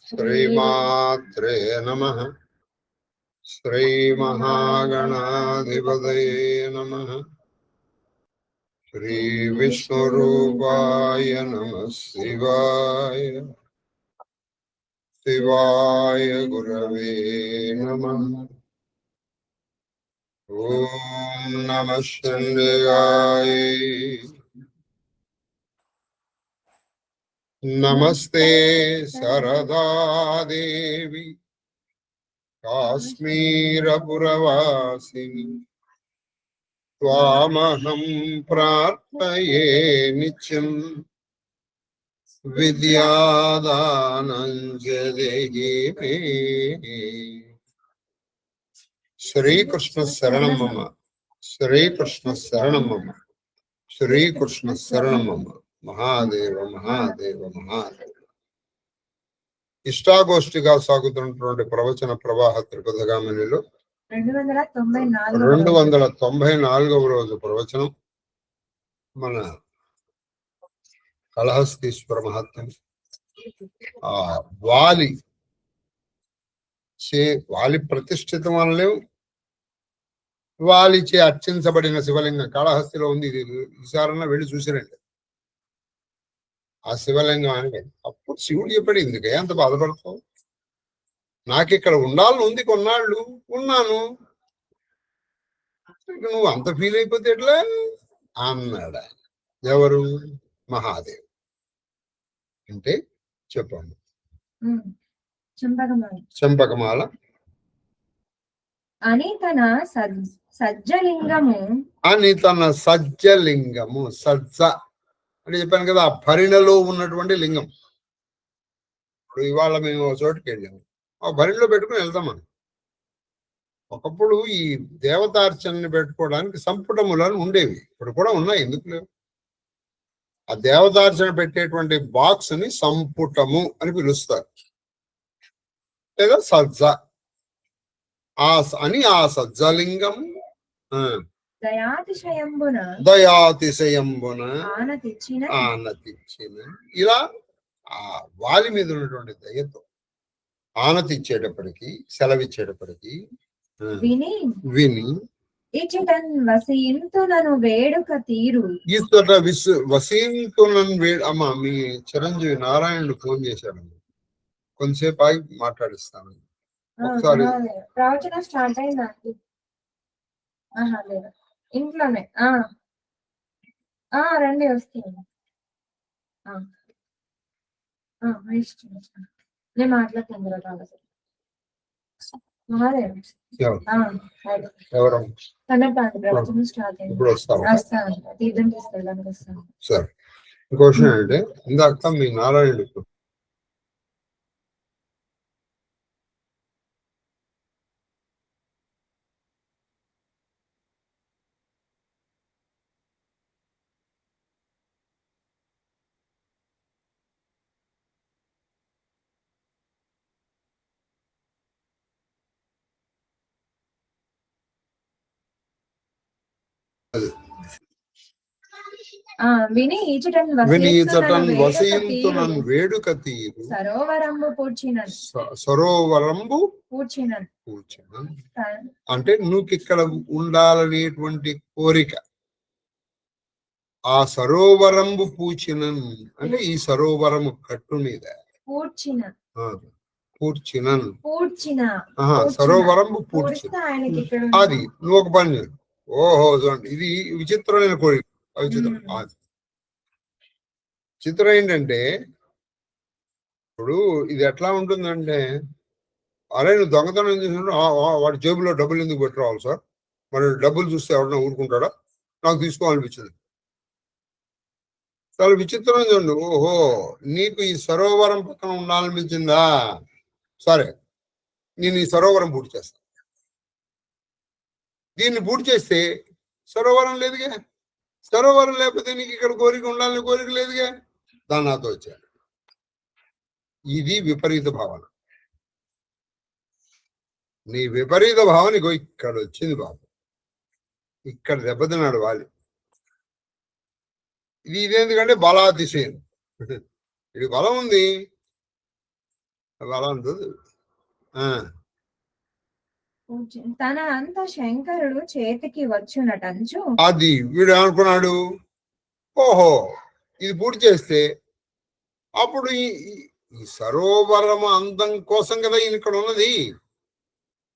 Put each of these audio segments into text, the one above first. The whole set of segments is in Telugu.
శ్రీమాత్రే నమః. శ్రీ మహాగణాధిపతయే నమః. శ్రీ విష్ణురూపాయ నమః. శివాయ శివాయ గురవే నమః. ఓం నమః శివాయ. నమస్తే సరదాదేవి కాశ్మీరపురవాసిని త్వామహం ప్రార్థయే నిత్యం విద్యాదానం జదేహి మే. శ్రీకృష్ణ శరణం మమ. శ్రీకృష్ణ శరణం మమ. శ్రీకృష్ణ శరణం మమ. మహాదేవ మహాదేవ మహాదేవ. ఇష్టాగోష్ఠిగా సాగుతున్నటువంటి ప్రవచన ప్రవాహ త్రిపథగామినిలో 294వ రోజు ప్రవచనం. మన కళహస్తీశ్వర మహాత్మ్యం. వాలి ప్రతిష్ఠితం అనలేవు, వాలిచే అర్చించబడిన శివలింగం కాళహస్తిలో ఉంది. ఇది విచారణ వెళ్ళి చూసిరండి ఆ శివలింగం అని. అప్పుడు శివుడు చెప్పాడు, ఎందుకే అంత బాధపడతావు, నాకు ఇక్కడ ఉండాలని ఉంది, కొన్నాళ్ళు ఉన్నాను, నువ్వు అంత ఫీల్ అయిపోతే ఎట్లా అన్నాడు. ఎవరు? మహాదేవ్. అంటే చెప్పండి. చంపకమాల అని తన సజ్జలింగము సజ్జ అని చెప్పాను కదా, ఆ భరిణలో ఉన్నటువంటి లింగం. ఇప్పుడు ఇవాళ మేము ఒక చోటుకి వెళ్ళాము, ఆ భరిణలో పెట్టుకుని వెళ్తాం మనం. ఒకప్పుడు ఈ దేవతార్చనని పెట్టుకోవడానికి సంపుటములను ఉండేవి, ఇప్పుడు కూడా ఉన్నాయి, ఎందుకు లేవు. ఆ దేవతార్చన పెట్టేటువంటి బాక్స్ ని సంపుటము అని పిలుస్తారు, లేదా సజ్జ అని. ఆ సజ్జలింగము దయాతిశయంబున ఆనతిచ్చిన, ఇలా ఆ వాలి మీద ఉన్నటువంటి దయతో ఆనతిచ్చేటప్పటికి, సెలవిచ్చేటప్పటికి విని వసీంతునను వేడుక తీరు. వసీంతునను అమ్మా, మీ చిరంజీవి నారాయణుడు ఫోన్ చేశారండి, కొంతసేపు ఆగి మాట్లాడిస్తాను ఒకసారి. ప్రవచనం స్టార్ట్ అయిందండి ఇంట్లోనే. రండి, వస్తుంది. నేను మాట్లాడుతాను ప్రవచనం స్టార్ట్ అయింది. తీర్థం తీసుకెళ్ళడానికి వస్తాను. సరే, క్వశ్చన్ అంటే ఇందాక మీ నారాయణుడు విని ఈచటన్ వసయింతునన్ వేడుక తీరు సరోవరంబు పూడ్చినన్. అంటే నువ్వు ఇక్కడ ఉండాలనేటువంటి కోరిక ఆ సరోవరంబు పూడ్చినన్ అంటే ఈ సరోవరము కట్టు మీద పూడ్చినన్. సరోవరంబు పూడ్చిన అది నువ్వు ఒక పని. ఓహో చూడండి, ఇది విచిత్రమైన కోరిక. చిత్రం ఏంటంటే, ఇప్పుడు ఇది ఎట్లా ఉంటుందంటే, అరే నువ్వు దొంగతనం చేసినప్పుడు వాడి జేబులో డబ్బులు ఎందుకు పెట్టుకోవాలి సార్, మరి డబ్బులు చూస్తే ఎవరైనా ఊరుకుంటాడా, నాకు తీసుకోవాలనిపించింది. చాలా విచిత్రం చూడండి. ఓహో, నీకు ఈ సరోవరం పక్కన ఉండాలనిపించిందా, సరే నేను ఈ సరోవరం పూర్తి చేస్తాను. దీన్ని పూర్తి చేస్తే సరోవరం లేదుగా, సరోవరం లేకపోతే నీకు ఇక్కడ కోరిక ఉండాలని కోరిక లేదుగా, దాన్ని నాతో వచ్చాడు. ఇది విపరీత భావన. నీ విపరీత భావన ఇక్కడ వచ్చింది బాబు, ఇక్కడ దెబ్బతిన్నాడు వాలి. ఇది ఇదేందుకంటే బలాతిశయం. ఇది బలం ఉంది, అలా ఉంటుంది. తన అంత శంకరుడు చేతికి వచ్చునటంచు అది వీడు ఏమనుకున్నాడు, ఓహో ఇది పూర్తి చేస్తే అప్పుడు ఈ సరోవరం అందం కోసం కదా ఈయన ఇక్కడ ఉన్నది,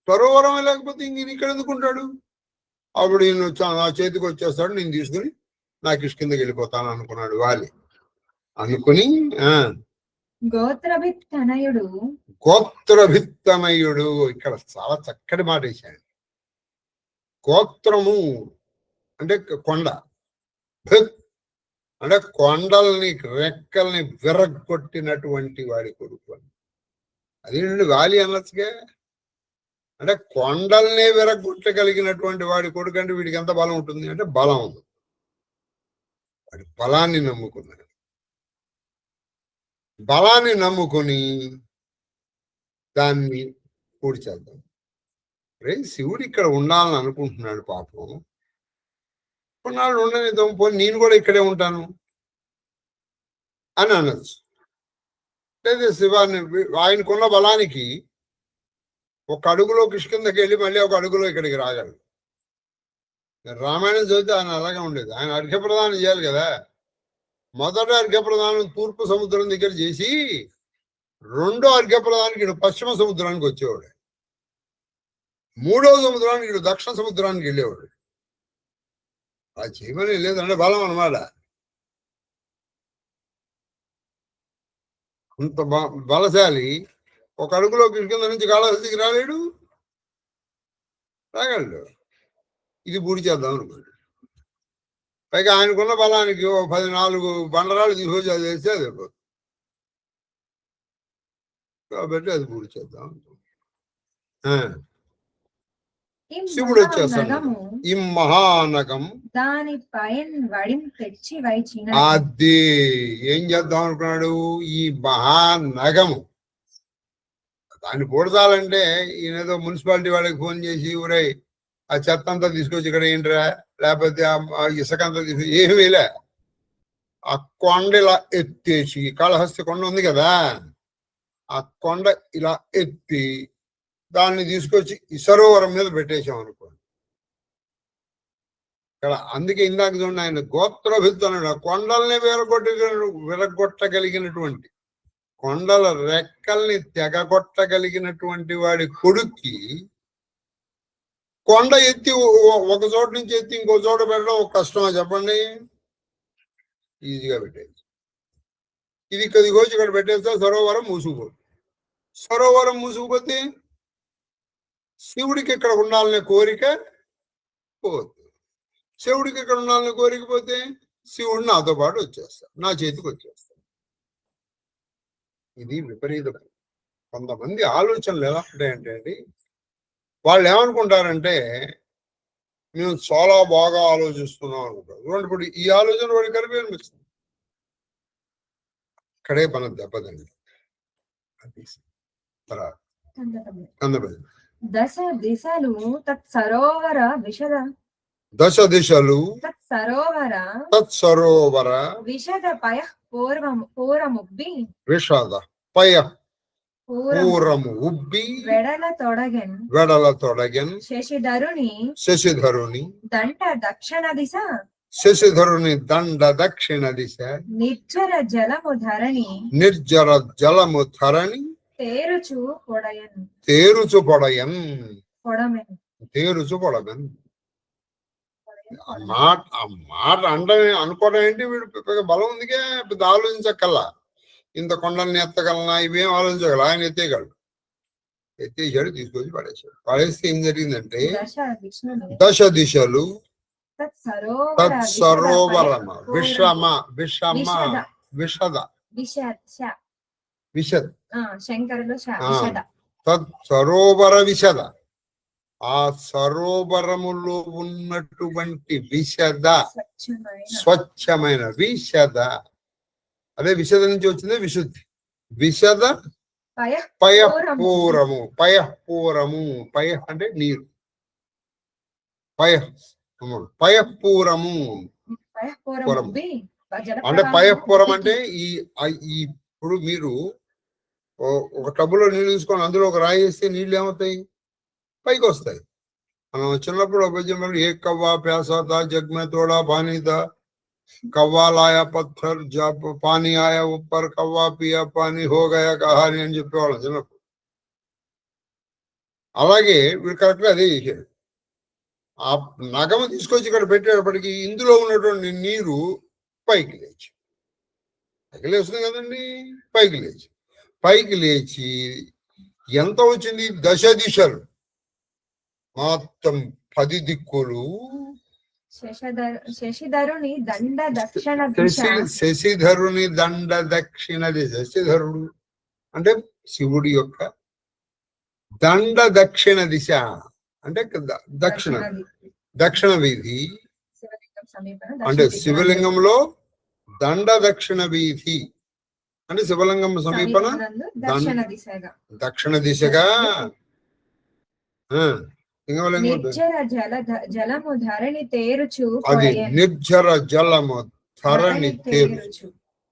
సరోవరం లేకపోతే ఈయన ఇక్కడ ఎందుకుంటాడు, అప్పుడు ఈయన నా చేతికి వచ్చేస్తాడు, నేను తీసుకుని నాకు కిందకి వెళ్ళిపోతాను అనుకున్నాడు వాలి. అనుకుని గోత్రభిత్తనయుడు గోత్రభిత్తమయుడు, ఇక్కడ చాలా చక్కటి మాట వేశాడు. గోత్రము అంటే కొండ, అంటే కొండల్ని రెక్కల్ని విరగొట్టినటువంటి వాడి కొడుకు అని. అదేంటండి వాలి అనొచ్చుగా, అంటే కొండల్నే విరగొట్టగలిగినటువంటి వాడి కొడుకు అంటే వీడికి ఎంత బలం ఉంటుంది అంటే బలం ఉంది. వాడి బలాన్ని నమ్ముకున్నాడు, బలాన్ని నమ్ముకొని దాన్ని పూడి చేద్దాం. రే శివుడు ఇక్కడ ఉండాలని అనుకుంటున్నాడు పాపం, కొన్నాళ్ళు ఉండనిద్దాం, పోనీ నేను కూడా ఇక్కడే ఉంటాను అని అనొచ్చు. లేదా శివాన్ని ఆయనకున్న బలానికి ఒక అడుగులో కిష్కిందకి వెళ్ళి మళ్ళీ ఒక అడుగులో ఇక్కడికి రాగలడు. రామాయణం చదివితే ఆయన అలాగే ఉండేది. ఆయన అర్ఘ్యప్రదానం చేయాలి కదా, మొదట అర్ఘ్యప్రదానం తూర్పు సముద్రం దగ్గర చేసి రెండో అర్ఘ్యప్రదానానికి ఇటు పశ్చిమ సముద్రానికి వచ్చేవాడు, మూడో సముద్రానికి ఇటు దక్షిణ సముద్రానికి వెళ్ళేవాడు. అది చేయమని లేదంటే బలం అన్నమాట. అంత బలశాలి. ఒక అడుగులో కింద నుంచి కాళహస్తికి రాలేడు, రాగలడు. ఇది పూడి చేద్దాం అనుకోండి. పైగా ఆయనకున్న బలానికి 14 బండరాలు తీసుకొచ్చి అది వేస్తే అది కాబట్టి అది పూడి చేద్దాం. శివుడు వచ్చేస్తాడు. ఈ మహానగం అది ఏం చేద్దాం అనుకున్నాడు, ఈ మహానగము దాన్ని పూడతాలంటే ఈయనేదో మున్సిపాలిటీ వాళ్ళకి ఫోన్ చేసి ఊరై ఆ చెత్త అంతా తీసుకొచ్చి ఇక్కడ ఏంట్రా, లేకపోతే ఆ ఇసుక అంతా తీసుకొచ్చి ఏమీలే, ఆ కొండ ఇలా ఎత్తేసి, కాళహస్తి కొండ ఉంది కదా, ఆ కొండ ఇలా ఎత్తి దాన్ని తీసుకొచ్చి ఈ సరోవరం మీద పెట్టేశాం అనుకోండి. ఇక్కడ అందుకే ఇందాక చూడండి, ఆయన గోత్రభిత్తనుడు, కొండల్ని విరగొట్టగలిగినటువంటి, కొండల రెక్కల్ని తెగగొట్టగలిగినటువంటి వాడి కొడుక్కి కొండ ఎత్తి ఒక చోట నుంచి ఎత్తి ఇంకో చోట పెట్టడం ఒక కష్టమా చెప్పండి? ఈజీగా పెట్టేది. ఇది ఇక్కడికి ఇక్కడ పెట్టేస్తే సరోవరం మూసుకుపోతుంది. సరోవరం మూసుకుపోతే శివుడికి ఇక్కడ ఉండాలనే కోరిక పోతుంది. శివుడికి ఇక్కడ ఉండాలనే కోరిక పోతే శివుడు నాతో పాటు వచ్చేస్తాడు, నా చేతికి వచ్చేస్తాడు. ఇది విపరీతం. కొంతమంది ఆలోచనలు ఎలా ఉంటాయంటే అండి, వాళ్ళు ఏమనుకుంటారంటే మేము చాలా బాగా ఆలోచిస్తున్నాం అనుకుంటారు. ఇప్పుడు ఈ ఆలోచన వాడి కలిపి అనిపిస్తుంది. ఇక్కడే మన దెబ్బతండి. దశ దిశలు తత్సరోవర విషద విషద పయ పూరముబ్బి పూరము ఉబ్బి వెడల తొడగెన్ శశిధరుని దండ దక్షిణ దిశ నిర్జర జలము ధరణి తేరుచు పొడయన్ ఆ మాట అంటే అనుకోవడం ఏంటి, వీడు బలం ఉందిగా పెద్ద ఆలోచించక్కల్లా, ఇంత కొండల్ని ఎత్తగలనా ఇవేం ఆలోచించగల, ఆయన ఎత్తేయగలడు. ఎత్తేసాడు, తీసుకొచ్చి పడేసాడు. పడేస్తే ఏం జరిగిందంటే దశ దిశలు తత్సరోవరమ తత్సరోవర విశద, ఆ సరోవరములో ఉన్నటువంటి విశద స్వచ్ఛమైన విశద, అదే విశద నుంచి వచ్చింది విశుద్ధి. విశద పయపూరము, పయ అంటే నీరు, పయపూరము అంటే పయపూరం అంటే ఇప్పుడు మీరు ఒక టబ్బులో నీళ్ళు తీసుకొని అందులో ఒక రాయి వేస్తే నీళ్ళు ఏమవుతాయి? పైకి వస్తాయి. మనం చిన్నప్పుడు అభ్యర్థం ఏ కవ్వా ప్యాసా జగ్మే తోడా పానీదా కవ్వా లాయా పత్థర్ జబ్ పానీ ఆయా ఉప్పర్ కవ్వా పియా పానీ హో గయా కహాని అని చెప్పేవాళ్ళం చిన్నప్పుడు. అలాగే వీడు కరెక్ట్గా అదే చేశాడు. ఆ నగమ తీసుకొచ్చి ఇక్కడ పెట్టేటప్పటికి ఇందులో ఉన్నటువంటి నీరు పైకి లేచి లేస్తుంది కదండి. పైకి లేచి ఎంత వచ్చింది? 10 దిశలు, మొత్తం 10 దిక్కులు. శశిధరుని దండ దక్షిణ దిశ. శశిధరుని దండ దక్షిణ దిశ. శశిధరుడు అంటే శివుడి యొక్క దండ దక్షిణ దిశ అంటే దక్షిణ వీధి. అంటే శివలింగంలో దండ దక్షిణ వీధి అంటే శివలింగం సమీపన దక్షిణ దిశగా జలము ధరణి తేరుచు. అది నిర్జర జలము ధరణి తేరుచు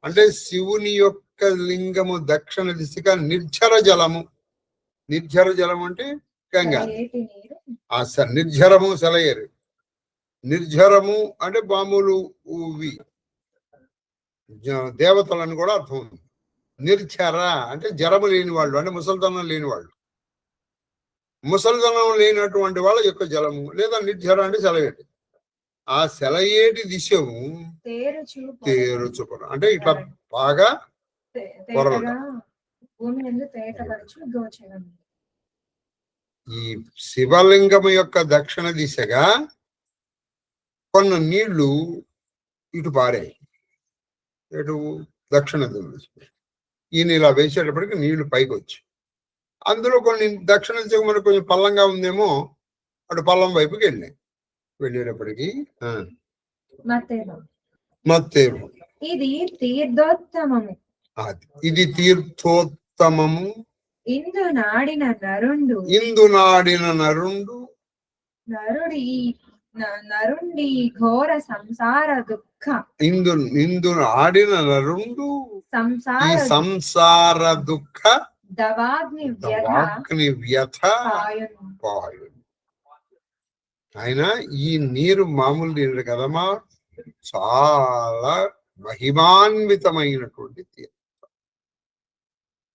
అంటే శివుని యొక్క లింగము దక్షిణ దిశగా నిర్జర జలము. నిర్జర జలం అంటే గంగా. నిర్జరము సెలయేరు. నిర్జరము అంటే మామూలు దేవతలని కూడా అర్థం ఉంది. నిర్జర అంటే జరము లేని వాళ్ళు, అంటే ముసలితనం లేని వాళ్ళు. ముసలితనం లేనటువంటి వాళ్ళ యొక్క జలము లేదా నిర్జర అంటే సెలయేటి. ఆ సెలయేటి దిశము తేరుచుపురం అంటే ఇట్లా బాగా ఈ శివలింగము యొక్క దక్షిణ దిశగా కొన్ని నీళ్లు ఇటు పారాయి. ఇటు దక్షిణ దిశ. ఈయన ఇలా వేసేటప్పటికి నీళ్లు పైకి వచ్చి అందులో కొన్ని దక్షిణ దిశ మనకు కొంచెం పల్లంగా ఉందేమో అటు పల్లం వైపుకి వెళ్ళేటప్పటికి మత్తేరు. ఇది తీర్థోత్తమము. ఇది తీర్థోత్తమము. ఇందు నాడిన నరుండు నరుండి ఘోర సంసార దుఃఖ. ఇందు ఆడిన నరుండు సంసార దుఃఖ దవాగ్ని వ్యథ పాయు. ఆయన ఈ నీరు మామూలు నీరు కదమ్మా, చాలా మహిమాన్వితమైనటువంటి తీర్థం.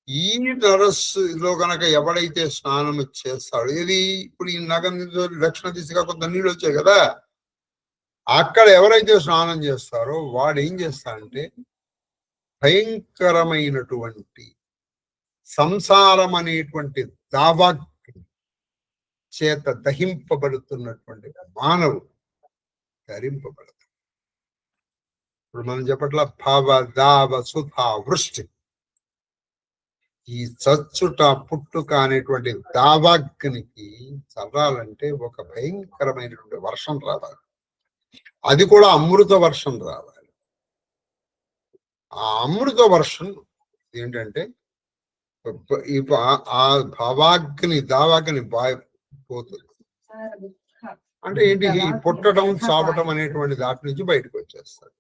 ఈ నరస్సులో కనుక ఎవడైతే స్నానం చేస్తాడు, ఇది ఇప్పుడు ఈ నగం దక్షిణ దిశగా కొంత నీళ్ళు వచ్చాయి కదా, అక్కడ ఎవరైతే స్నానం చేస్తారో వాడు ఏం చేస్తాడంటే భయంకరమైనటువంటి సంసారం అనేటువంటి దావాగ్ని చేత దహింపబడుతున్నటువంటి మానవుడు ధరింపబడతాడు. ఇప్పుడు మనం చెప్పట్ల భావ దావ సుధ వృష్టి, ఈ చచ్చుట పుట్టుక అనేటువంటి దావాగ్నికి చల్లాలంటే ఒక భయంకరమైనటువంటి వర్షం రావాలి. అది కూడా అమృత వర్షం రావాలి. ఆ అమృత వర్షం ఏంటంటే ఆ భావాగ్ని దావాగ్ని పోతుంది. అంటే ఏంటి? పుట్టడం చాపటం అనేటువంటి దాటి నుంచి బయటకు వచ్చేస్తాడు.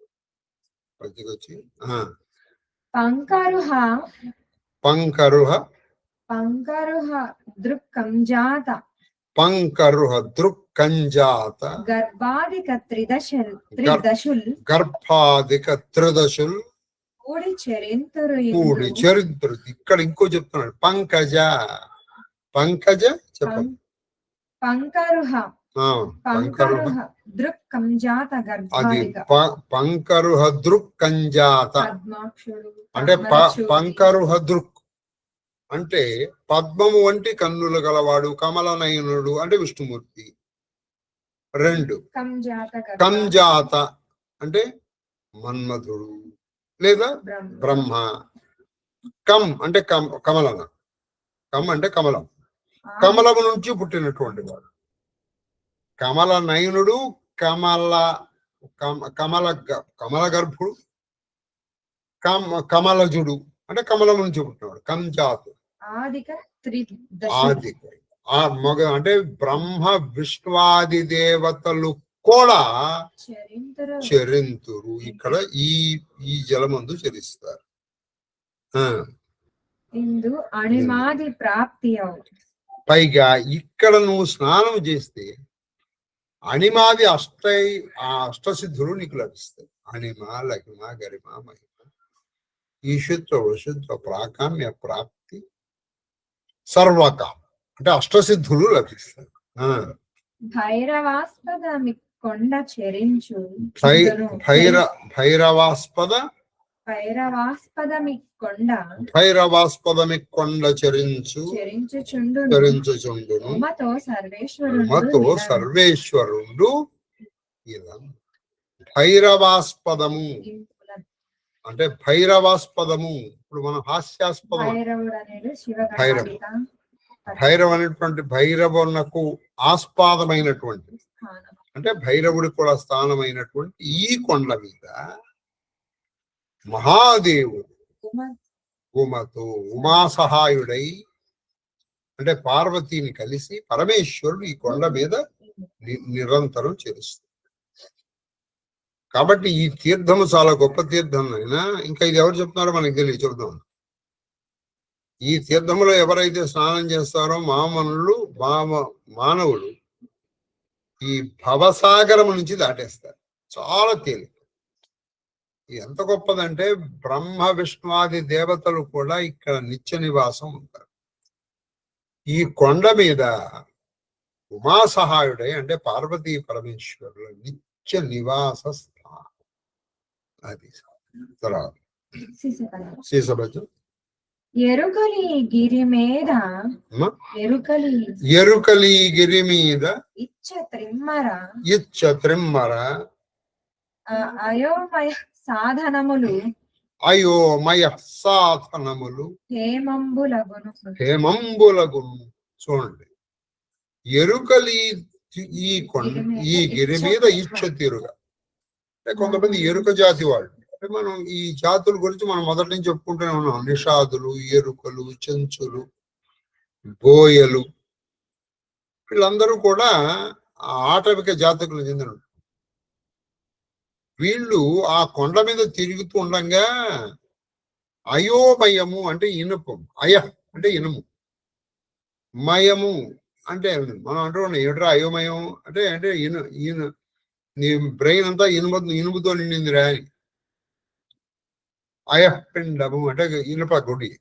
బయటకు వచ్చి పంకరుహ దృక్కంజాత గర్భాదిక త్రిదశుల్ కూడి చరింతురు. ఇక్కడ ఇంకో చెప్తున్నాడు పంకజ చెప్పండి. పంకరుహ దృక్కంజాత పంకరుహ దృక్కంజాత అంటే పంకరుహ దృక్ అంటే పద్మము వంటి కన్నులు గలవాడు, కమలనయనుడు అంటే విష్ణుమూర్తి. 2 కంజాత అంటే మన్మధుడు లేదా బ్రహ్మ. కం అంటే కమలన. కం అంటే కమలం. కమలము నుంచి పుట్టినటువంటి వాడు కమల నయనుడు, కమల గర్భుడు, కమలజుడు అంటే కమలము నుంచి పుట్టినవాడు. కంజాతు మగ అంటే బ్రహ్మ విష్ణువాది దేవతలు కూడా చరింతురు. ఇక్కడ ఈ జలమందు చరిస్తారు. ఇందు అణిమాది ప్రాప్తి అవుతుంది. పైగా ఇక్కడ నువ్వు స్నానం చేస్తే అణిమాది అష్టసిద్ధులు నీకు లభిస్తాయి. అణిమ, లఘిమ, గరిమ, మహిమ, ఈశుత్వ, వశుత్వ, ప్రాకామ్య, ప్రాప్తి, సర్వకామ అంటే అష్టసిద్ధులు లభిస్తాయి. భైరవాస్పదమి కొండ చెరించు భైరవాస్పదమి కొండ చెరించుచుండును ఉమతో సర్వేశ్వరుడు ఇలా. భైరవాస్పదము అంటే భైరవాస్పదము. ఇప్పుడు మనం హాస్యాస్పదం భైరవ అనేటువంటి భైరవునకు ఆస్పాదమైనటువంటి అంటే భైరవుడి కూడా స్థానమైనటువంటి ఈ కొండ మీద మహాదేవుడు ఉమా సహాయుడై అంటే పార్వతీని కలిసి పరమేశ్వరుడు ఈ కొండ మీద నిరంతరం చేరుస్తాడు. కాబట్టి ఈ తీర్థము చాలా గొప్ప తీర్థం. అయినా ఇంకా ఇది ఎవరు చెప్తున్నారో మనకి తెలియదు, చెప్తాం. ఈ తీర్థములో ఎవరైతే స్నానం చేస్తారో మానవులు ఈ భవసాగరం నుంచి దాటేస్తారు. చాలా తేలిక. ఎంత గొప్పదంటే బ్రహ్మ విష్ణువాది దేవతలు కూడా ఇక్కడ నిత్య నివాసం ఉంటారు. ఈ కొండ మీద ఉమా సహాయుడై అంటే పార్వతీ పరమేశ్వరుల నిత్య నివాస స్థానం. అది తర్వాత శీసభజం. ఎరుకలి గిరి మీద ఇచ్చ త్రిమ్మర అయోమయ సాధనములు హేమంబులగును. చూడండి, ఎరుకలి ఈ గిరి మీద ఇచ్చ తీరుగా అంటే కొంతమంది ఎరుక జాతి వాళ్ళు. అంటే మనం ఈ జాతుల గురించి మనం మొదటి నుంచి చెప్పుకుంటూనే ఉన్నాం. నిషాదులు, ఎరుకలు, చెంచులు, బోయలు వీళ్ళందరూ కూడా ఆటవిక జాతకులు చెందిన వీళ్ళు. ఆ కొండ మీద తిరుగుతూ ఉండగా అయోమయము అంటే ఇనుపం, అంటే ఇనుము, మయము అంటే మనం అంటూ ఉన్నాం ఏమిట్రా అయోమయం అంటే అంటే నీ బ్రెయిన్ అంతా ఇనుముతో నిండింది రాని. అయఃపిండము అంటే ఇనుప గుడి.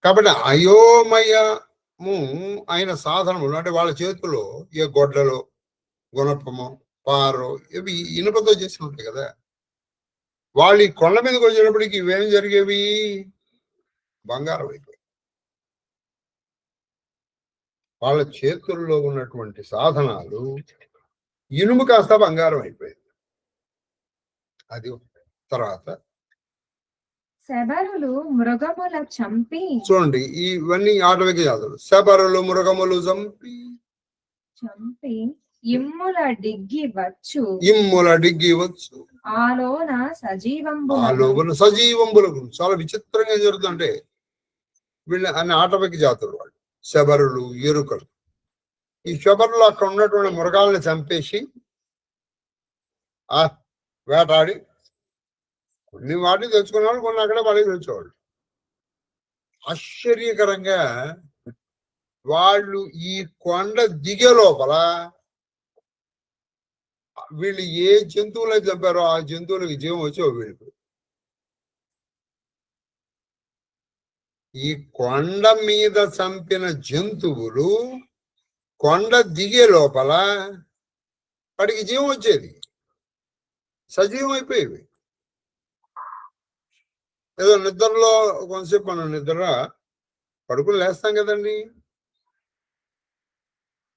కాబట్టి అయోమయము అయిన సాధనములు అంటే వాళ్ళ చేతుల్లో ఏ గొడ్డలో, గుణపమో, పారో ఇవి ఇనుపతో చేసి ఉంటాయి కదా. వాళ్ళు ఈ కొండ మీదకి వచ్చేటప్పటికి ఇవేం జరిగేవి? బంగారం అయిపోయి. వాళ్ళ చేతుల్లో ఉన్నటువంటి సాధనాలు ఇనుము కాస్త బంగారం అయిపోయింది. అది తర్వాత శబరులు మృగముల చంపి. చూడండి, ఇవన్నీ ఆటవిక జాతులు. శబరులు మృగములు చంపి ఇమ్ముల డిగ్గి వచ్చు ఆలోన సజీవంబులకు. చాలా విచిత్రంగా జరుగుతుంటే వీళ్ళ అన్ని ఆటవిక జాతులు వాళ్ళు. శబరులు, ఎరుకలు. ఈ శబరులు అక్కడ ఉన్నటువంటి మృగాలను చంపేసి వేటాడి కొన్ని వాటిని తెచ్చుకునేవాళ్ళు, కొన్ని అక్కడే పడి తెచ్చేవాళ్ళు. ఆశ్చర్యకరంగా వాళ్ళు ఈ కొండ దిగే లోపల వీళ్ళు ఏ జంతువులు అయితే చంపారో ఆ జంతువులకు జీవం వచ్చి వెళ్ళిపోయి ఈ కొండ మీద చంపిన జంతువులు కొండ దిగే లోపల వాటికి జీవం వచ్చేది, సజీవం అయిపోయేవి. ఏదో నిద్రలో కొంతసేపు మనం నిద్ర పడుకుని లేస్తాం కదండి,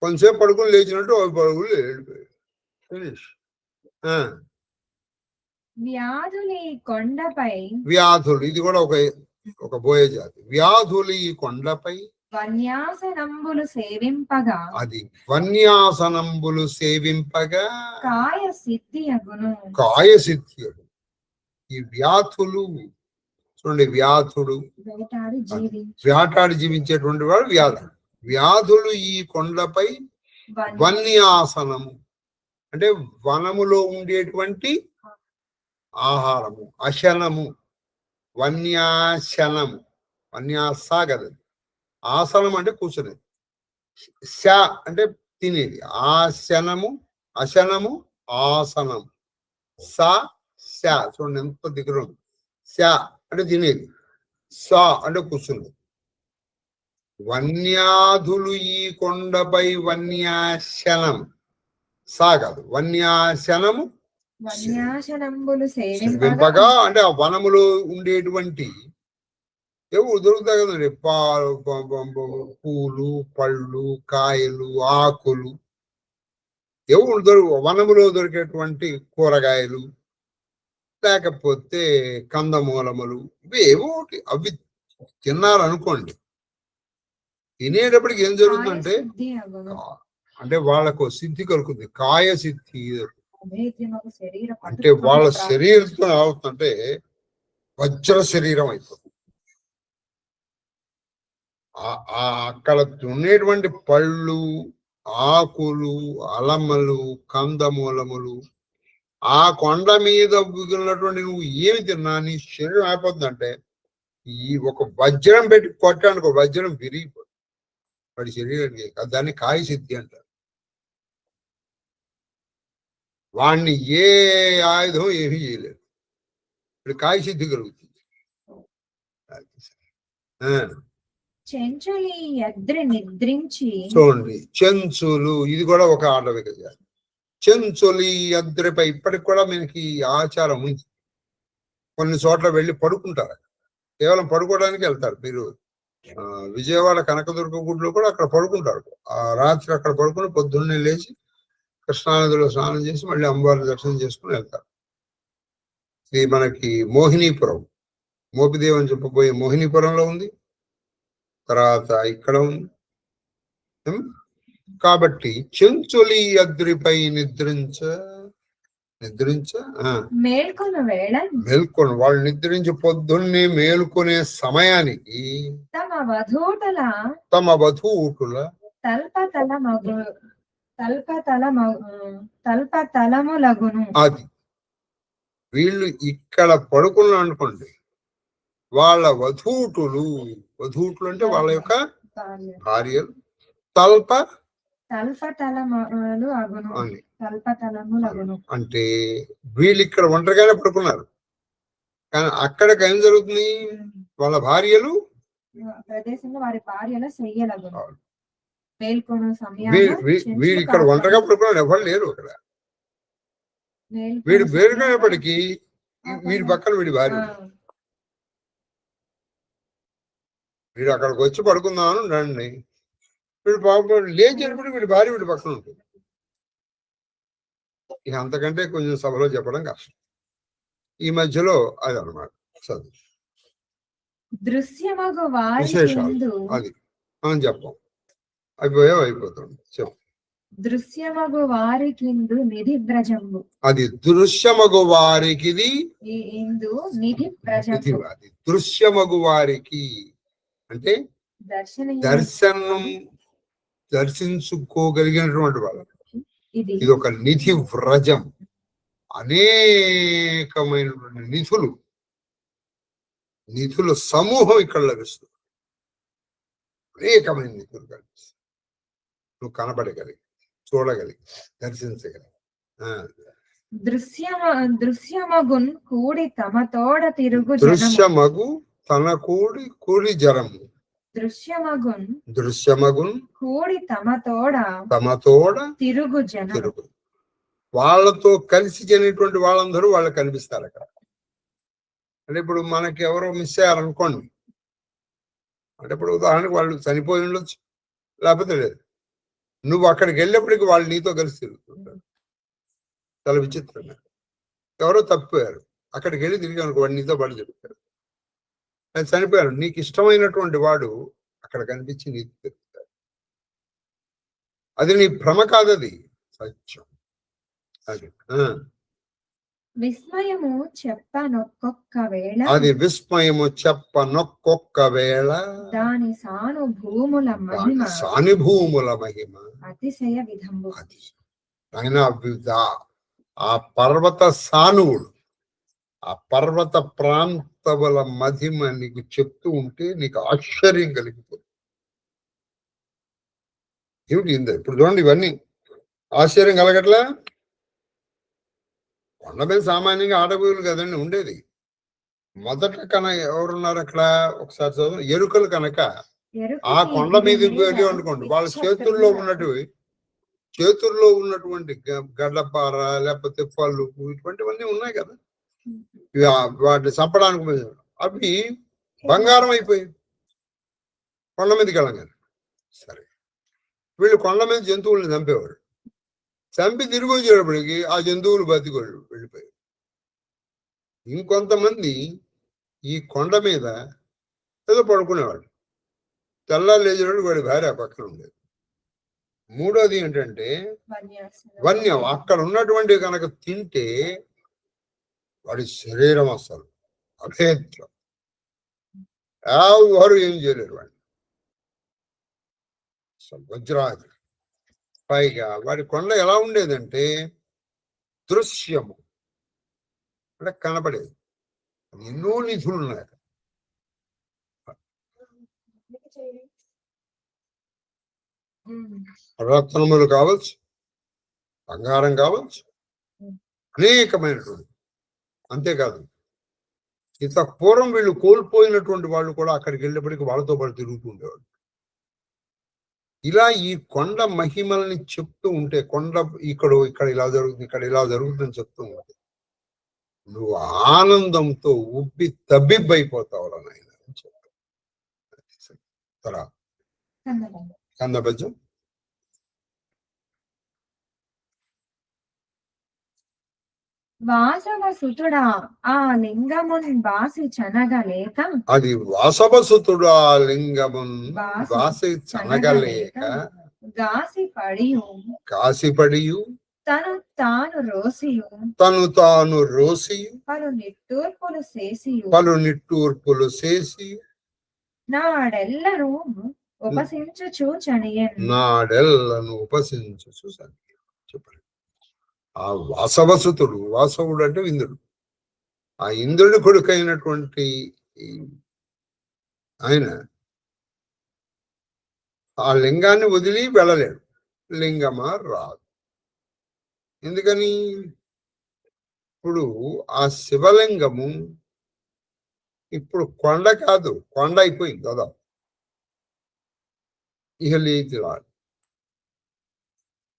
కొంతసేపు పడుకుని లేచినట్టు పడుకులు వెళ్ళిపోయాయి. ఫినిష్. వ్యాధులు, ఇది కూడా ఒక బోయ జాతి. వ్యాధులు ఈ కొండపై వన్యాసనంబులు సేవింపగా కాయ సిద్ధి అగును. ఈ వ్యాధులు చూడండి, వేటాడి జీవించేటువంటి వాడు వ్యాధులు ఈ కొండపై వన్యాసనము అంటే వనములో ఉండేటువంటి ఆహారము, అశనము వన్యాశనము, వన్యాస కదా, ఆసనం అంటే కూర్చునేది, శ అంటే తినేది, ఆసనము, అశనము, ఆసనం, స శ చూడండి ఎంత దగ్గర ఉంది, శ అంటే తినేది, స అంటే కూర్చున్నది. వన్యాధులు ఈ కొండపై వన్యాశనం, సా కాదు, వన్యాశనము వన్యాశనంబులు సేవింపగా అంటే ఆ వనములో ఉండేటువంటి ఏవో దొరుకుతాయి కదండి, పాలు, పూలు, పళ్ళు, కాయలు, ఆకులు, ఏవో వనములో దొరికేటువంటి కూరగాయలు, లేకపోతే కందమూలములు, ఇవి ఏవో అవి తిన్నారనుకోండి, తినేటప్పటికి ఏం జరుగుతుందంటే అంటే వాళ్ళకు సిద్ధి కలుగుతుంది, కాయ సిద్ధి. అంటే వాళ్ళ శరీరంతో అవుతుందంటే వజ్ర శరీరం అయిపోతుంది. అక్కడ ఉండేటువంటి పళ్ళు, ఆకులు, అలమలు, కందమూలములు, ఆ కొండ మీద ఉన్నటువంటి నువ్వు ఏమి తిన్నా నీ శరీరం అయిపోతుందంటే ఈ ఒక వజ్రం పెట్టి కొట్టానుకో, వజ్రం విరిగిపోతుంది వాడి శరీరానికి. దాన్ని కాయ సిద్ధి అంటారు. వాణ్ణి ఏ ఆయుధం ఏమీ చేయలేదు, ఇప్పుడు కాయ సిద్ధి కలుగుతుంది. చూడండి, చెంచులు, ఇది కూడా ఒక ఆడవి కదా, చెంచులు అద్రిపై ఇప్పటికి కూడా మనకి ఆచారం ఉంది. కొన్ని చోట్ల వెళ్ళి పడుకుంటారు, కేవలం పడుకోవడానికి వెళ్తారు. మీరు విజయవాడ కనకదుర్గ గుడిలో కూడా అక్కడ పడుకుంటారు. ఆ రాత్రి అక్కడ పడుకుని పొద్దున్నే లేచి కృష్ణానదిలో స్నానం చేసి మళ్ళీ అమ్మవారిని దర్శనం చేసుకుని వెళ్తారు. ఇది మనకి మోహినీపురం, మోపిదేవి అని చెప్పబోయే మోహినీపురంలో ఉంది, తర్వాత ఇక్కడ ఉంది. కాబట్టి చెంచులి అద్రిపై నిద్రించ మేల్కొని వాళ్ళు నిద్రించి పొద్దున్నే మేల్కొనే సమయానికి తమ వధూటుల అది వీళ్ళు ఇక్కడ పడుకున్నా అనుకోండి, వాళ్ళ వధూటులు అంటే వాళ్ళ యొక్క భార్యలు అంటే వీళ్ళు ఇక్కడ ఒంటరిగానే పడుకున్నారు, కానీ అక్కడికి ఏం జరుగుతుంది, వాళ్ళ భార్యలు ప్రదేశంలో వారి భార్యల చెయ్యలగును. వీడు ఇక్కడ ఒంటరిగా పడుకున్నాడు, ఎవరు లేరు అక్కడ. వీడు వేరుకునేప్పటికీ వీడి పక్కన వీడి భార్య, వీడు అక్కడికి వచ్చి పడుకుందామని రండి, వీడు బాబు లేచినప్పుడు వీడి భార్య వీడి పక్కన ఉంటుంది. ఇక అంతకంటే కొంచెం సభలో చెప్పడం కష్టం. ఈ మధ్యలో అది అన్నమాట చదువు విశేషాలు, అది మనం చెప్పాం, అయిపోతుంది చెప్పు. దృశ్యమగు వారికి నిధి వ్రజంబు, అది దృశ్యమగు వారికి నిధి వ్రజంబు. అది దృశ్యమగు వారికి అంటే దర్శించుకోగలిగినటువంటి వాళ్ళకి ఇది ఒక నిధి వ్రజం. అనేకమైనటువంటి నిధుల సమూహం ఇక్కడ లభిస్తుంది, అనేకమైన నిధులు కనిపిస్తుంది. నువ్వు కనబడగలిగి, చూడగలిగి, దర్శించగలిగి. దృశ్యమగున్ కూడి తమ తోడ తిరుగు, దృశ్యమగు తన కూడి జరము, దృశ్యమగున్ కూడి తమ తోడ తిరుగు వాళ్ళతో కలిసి చేరినటువంటి వాళ్ళందరూ వాళ్ళకి కనిపిస్తారు అక్కడ. అంటే ఇప్పుడు మనకి ఎవరో మిస్ అయ్యారనుకోండి, అంటే ఇప్పుడు ఉదాహరణకు వాళ్ళు చనిపోయి ఉండొచ్చు, లేకపోతే లేదు, నువ్వు అక్కడికి వెళ్ళేప్పటికి వాళ్ళు నీతో కలిసి తిరుగుతుంటారు. చాలా విచిత్రంగా. ఎవరో తప్పిపోయారు, అక్కడికి వెళ్ళి తిరిగి అనుకో, వాడు నీతో పాటు తిరుగుతారు. ఆయన చనిపోయారు, నీకు ఇష్టమైనటువంటి వాడు అక్కడ కనిపించి నీకు తిరుగుతాడు. అది నీ భ్రమ కాదది సత్యం. అది విస్మయము చెప్పనొక్కొక్క వేళ, అది విస్మయము చెప్పనొక్కొక్క వేళ దాని సానుభూముల మహిమ అతిశయ విధంబు. అది ఆయన ఆ పర్వత సానువుడు, ఆ పర్వత ప్రాంతముల మహిమ నీకు చెప్తూ ఉంటే నీకు ఆశ్చర్యం కలిగిపోతుంది. ఏమిటి ఇప్పుడు చూడండి, ఇవన్నీ ఆశ్చర్యం కలగట్లా? కొండ మీద సామాన్యంగా ఆడబోయులు కదండి ఉండేది. మొదట ఎవరున్నారు అక్కడ? ఒకసారి చదువు. ఎరుకలు కనుక ఆ కొండ మీదకి వెళ్ళి అనుకోండి, వాళ్ళ చేతుల్లో ఉన్నటువంటి గడ్డపార లేకపోతే పళ్ళు ఇటువంటివన్నీ ఉన్నాయి కదా, వాటిని చంపడానికి అవి బంగారం అయిపోయాయి కొండ మీదకి వెళ్ళగానే. సరే, వీళ్ళు కొండ మీద జంతువుల్ని చంపేవాడు. చంపి తిరిగి వచ్చేటప్పటికి ఆ జంతువులు బతికోళ్ళు వెళ్ళిపోయారు. ఇంకొంతమంది ఈ కొండ మీద ఏదో పడుకునేవాడు. తెల్లారు లేచేవాడు, వాడి భార్య పక్కన ఉండేది. మూడోది ఏంటంటే వన్యం. అక్కడ ఉన్నటువంటి కనుక తింటే వాడి శరీరం అసలు అభేద్యం, ఎవరు ఏం చేయలేరు వాడిని. అసలు వజ్రాది. పైగా వాడి కొండ ఎలా ఉండేదంటే దృశ్యము అంటే కనపడేది. ఎన్నో నిధులు ఉన్నాయి. రత్నములు కావచ్చు, బంగారం కావచ్చు, అనేకమైనటువంటి. అంతేకాదు, ఇంత పూర్వం వీళ్ళు కోల్పోయినటువంటి వాళ్ళు కూడా అక్కడికి వెళ్ళేప్పటికీ వాళ్ళతో పాటు తిరుగుతూ ఉండేవాళ్ళు. ఇలా ఈ కొండ మహిమల్ని చెప్తూ ఉంటే, కొండ ఇక్కడ ఇలా జరుగుతుంది, ఇక్కడ ఇలా జరుగుతుందని చెప్తూ ఉంటే నువ్వు ఆనందంతో ఉబ్బి తబ్బిబ్బైపోతావు నాయన అని చెప్తా. కందబెజ్జం వాసవసుతుడా ఆ లింగమున్ బాసి చనగలేక, అది వాసవసుతుడా లింగమున్ బాసి చనగలేక కాసిపడియు తను తాను రోసియు పలు నిట్టూర్పులు చేసి నాడెల్లను ఉపసించుచు చనియెను. చెప్పండి. ఆ వాసవుడు అంటే ఇంద్రుడు. ఆ ఇంద్రుడి కొడుకు అయినటువంటి ఆయన ఆ లింగాన్ని వదిలి వెళ్ళలేడు. లింగమా రాదు. ఎందుకని? ఇప్పుడు ఆ శివలింగము ఇప్పుడు కొండ కాదు, కొండ అయిపోయింది కదా. ఇక లేదు,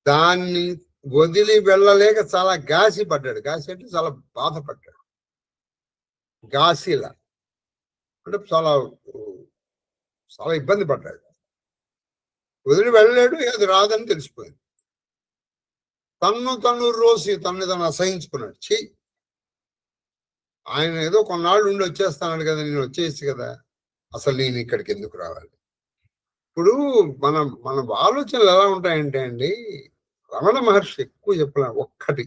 దాన్ని వదిలి వెళ్ళలేక చాలా గాసి పడ్డాడు. గాసి అంటే చాలా బాధపడ్డాడు. గాసిలా అంటే చాలా చాలా ఇబ్బంది పడ్డాడు. వదిలి వెళ్ళలేడు, అది రాదని తెలిసిపోయింది. తను రోసి తను అసహించుకున్నాడు. ఆయన ఏదో కొన్నాళ్ళు ఉండి వచ్చేస్తాడు కదా, నేను వచ్చేసి కదా, అసలు నేను ఇక్కడికి ఎందుకు రావాలి? ఇప్పుడు మన ఆలోచనలు ఎలా ఉంటాయంటే అండి, రమణ మహర్షి ఎక్కువ చెప్పలే, ఒక్కటి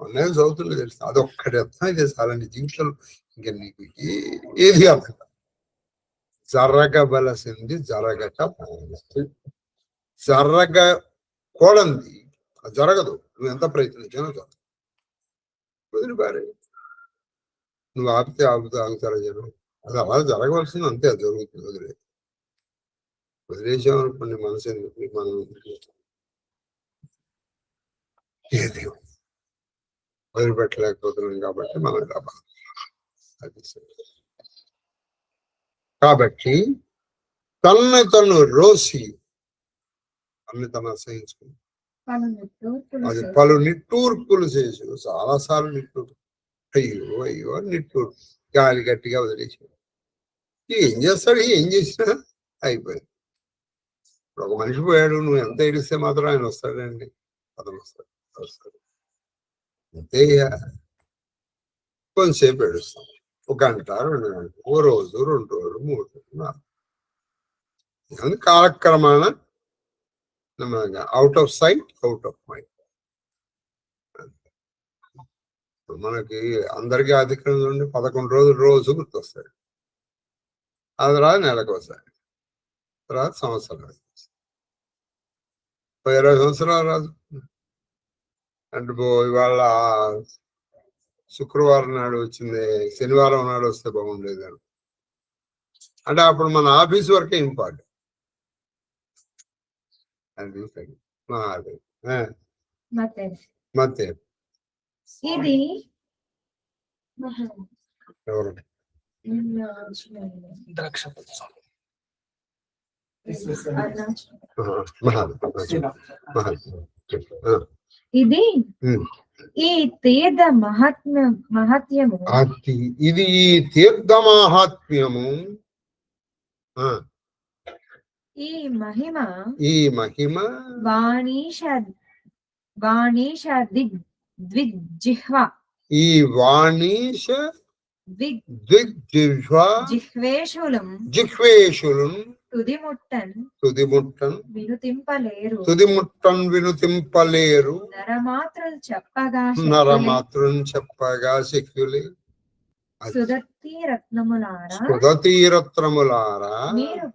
నేను చదువుతుండే తెలుసు, అదొక్కటి అర్థం చేసాలండి జీవితంలో. ఇంకా నీకు ఏది అర్థం కాదు. జరగవలసింది జరగక జరగకూడంది జరగదు. నువ్వు ఎంత ప్రయత్నించానో చదువు. వదిలిపారే. నువ్వు ఆగుతారా జనం? అది అలా జరగవలసింది, అంతే. అది జరుగుతుంది. వదిలేసామనుకోండి, మనసు ఎందుకు, మనం ఏది వదిలిపెట్టలేకపోతున్నాం కాబట్టి మనం అది. కాబట్టి తను రోసి తను అసహించుకుంది. అది పలు నిట్టూర్పులు చేసి, చాలాసార్లు నిట్టూర్పు, అయ్యో నిట్టూర్పు, గాలి గట్టిగా వదిలేసాడు. ఏం చేస్తాడు? ఏం చేసినా అయిపోయింది. ఒక మనిషి పోయాడు, నువ్వు ఎంత ఏడిస్తే మాత్రం ఆయన వస్తాడండి? అతను వస్తాడు. అంతే. కొంతసేపు ఏడుస్తాం, 1 గంట 2 గంటలు, ఓ రోజు 2 రోజులు 3 రోజులు 4. కాలక్రమాన out of sight out of mind. మనకి అందరికీ అధికంగా ఉండి 11 రోజులు రోజు గుర్తొస్తాడు. అది రాదు, నెలకు వస్తాయి, తర్వాత సంవత్సరం, 20 సంవత్సరాలు రాదు. అంటే ఇవాళ శుక్రవారం నాడు వచ్చింది, శనివారం నాడు వస్తే బాగుండేది అంటే అప్పుడు మన ఆఫీస్ వర్కే ఇంపార్టెంట్. అది అదే ಮತ್ತೆ ఇది ఎవరు ఇది ఈ తీర్థ మహాత్మ్యము, ఇది ఈ తీర్థ మహాత్మ్యము, ఈ మహిమ వాణీష ద్విజిహ్వ, ఈ వాణీష జిహ్వేషులు తుదిముట్టన్ వినుతింపలేరు నరమాత్రులు చెప్పగా శక్యులే. సుదతి రత్నములారా మీరు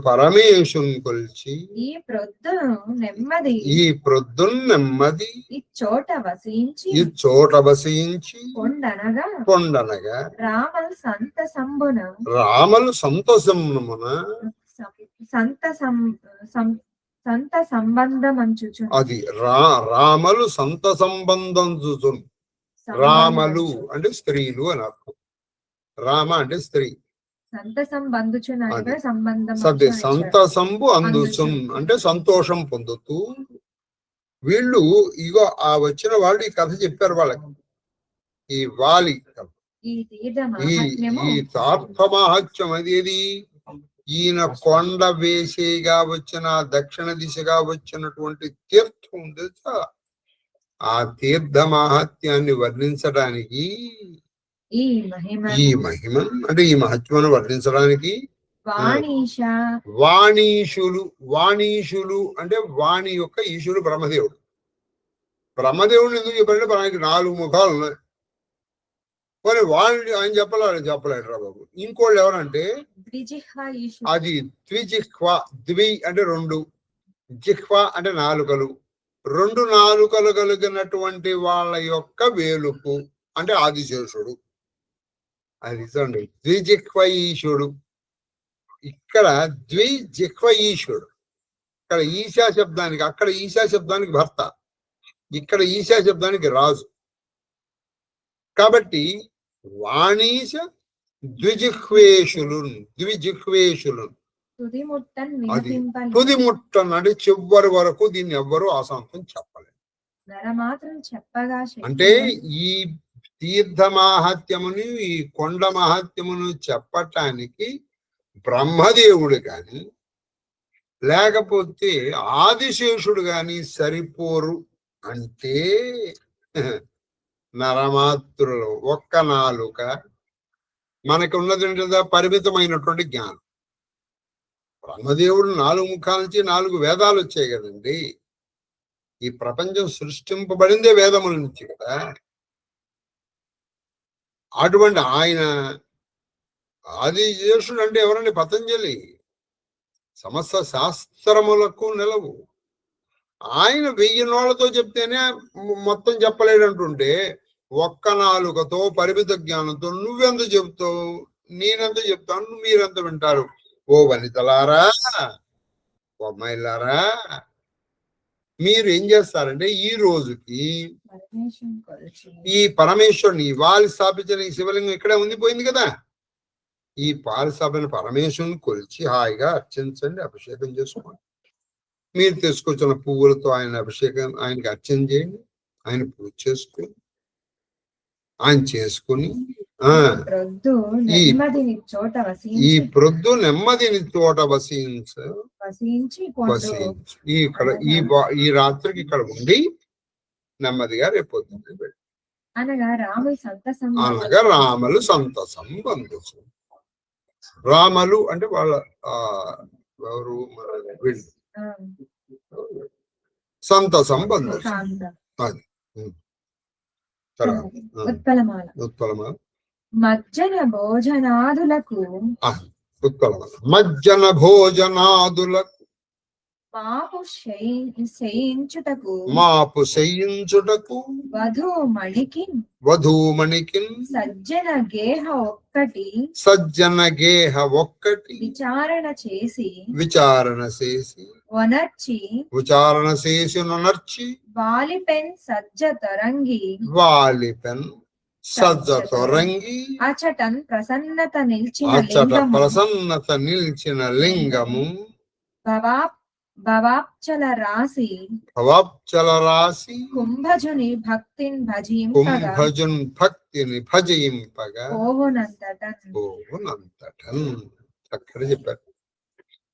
పరమేశం కొల్చి ఈ ప్రొద్దును నెమ్మది ఇచ్చోట వసించి పొండనగా రామలు సంతసమున సంత సంబంధమంచుచు, అది రామలు సంత సంబంధం చూచు. రామలు అంటే స్త్రీలు అని అర్థం. రామ అంటే స్త్రీ. సంతసంబు అందుచు అంటే సంతోషం పొందుతూ. వీళ్ళు ఇగో ఆ వచ్చిన వాళ్ళు ఈ కథ చెప్పారు వాళ్ళకి. ఈ వాలి ఈ తార్థ మహాత్మ్యం అది ఈయన కొండ వేసేగా వచ్చిన దక్షిణ దిశగా వచ్చినటువంటి తీర్థం ఉంది. ఆ తీర్థ మహాత్యాన్ని వర్ణించడానికి, ఈ మహిమ అంటే ఈ మహత్వను వర్ణించడానికి వాణీషులు అంటే వాణి యొక్క ఈశుడు బ్రహ్మదేవుడు. బ్రహ్మదేవుడు ఎందుకు చెప్పారంటే మనకి 4 ముఖాలు ఉన్నాయి. మరి వాణి ఆయన చెప్పలేడు రా బాబు. ఇంకోళ్ళు ఎవరంటే అది ద్విజిహ్వ. ద్వి అంటే 2, జిహ్వ అంటే నాలుకలు. 2 నాలుకలు కలిగినటువంటి వాళ్ళ యొక్క వేలుపు అంటే ఆదిశేషుడు. అది చూడండి, ద్విజిహ్వ ఈశుడు. ఇక్కడ ద్విజిహ్వ ఈశుడు. ఇక్కడ ఈశా శబ్దానికి, అక్కడ ఈశా శబ్దానికి భర్త, ఇక్కడ ఈశా శబ్దానికి రాజు. కాబట్టి వాణీశ ద్విజిహ్వేషులు అది తుదిముట్టన్ అంటే చివరి వరకు దీన్ని ఎవ్వరూ ఆశాంతం చెప్పలేదు. అంటే ఈ తీర్థ మహాత్మ్యముని, ఈ కొండ మహాత్మ్యమును చెప్పటానికి బ్రహ్మదేవుడు గాని లేకపోతే ఆదిశేషుడు గాని సరిపోరు. అంటే నరమాత్రులు ఒక్క నాలుక మనకి ఉన్నది పరిమితమైనటువంటి జ్ఞానం. బ్రహ్మదేవుడు 4 ముఖాల నుంచి 4 వేదాలు వచ్చాయి కదండి. ఈ ప్రపంచం సృష్టింపబడిందే వేదముల నుంచి కదా. అటువంటి ఆయన ఆదిశేషుడు అంటే ఎవరండి? పతంజలి. సమస్త శాస్త్రములకు నిలవు. ఆయన 1000 నోళ్లతో చెప్తేనే మొత్తం చెప్పలేడంటుంటే ఒక్క నాలుకతో పరిమిత జ్ఞానంతో నువ్వెంత చెప్తావు, నేనెంత చెప్తాను, మీరెంత వింటారు? ఓ వనితలారా, ఓ అమ్మాయిలారా, మీరు ఏం చేస్తారంటే ఈ రోజుకి ఈ పరమేశ్వరుని వాలి స్థాపించిన ఈ శివలింగం ఇక్కడే ఉండిపోయింది కదా. ఈ పాలు స్థాపన పరమేశ్వరుని కొలిచి హాయిగా అర్చించండి, అభిషేకం చేసుకోండి. మీరు తీసుకొచ్చిన పువ్వులతో ఆయన అభిషేకం, ఆయనకి అర్చన చేయండి, ఆయన పూజ చేసుకొని ఆయన చేసుకుని ఈ ప్రొద్దు నెమ్మదిని చోట వసించి ఇక్కడ ఈ రాత్రికి ఇక్కడ ఉండి నెమ్మదిగా రేపొద్దున వెళ్ళి అనగా రాములు సంతసం బంధుసు. రామలు అంటే వాళ్ళ ఎవరు వీళ్ళు సంతసం బంధుసు. అది ఉత్పలమాల మజ్జన భోజనాదులకు మజ్జన భోజనాదులకు మాపు శయించుటకు మాపు శయించుటకు వధూమణికి సజ్జన గేహ ఒక్కటి సజ్జన గేహ ఒక్కటి విచారణ చేసి విచారణ చేసి నొనర్చి వాలిపెన్ సజ్జ తొరంగి అచటన్ ప్రసన్నత నిల్చిన లింగము భవాప్చల రాసి కుంభజుని భక్తిని భజింపగా పోవునంతటన్ అక్కడ చెప్పారు.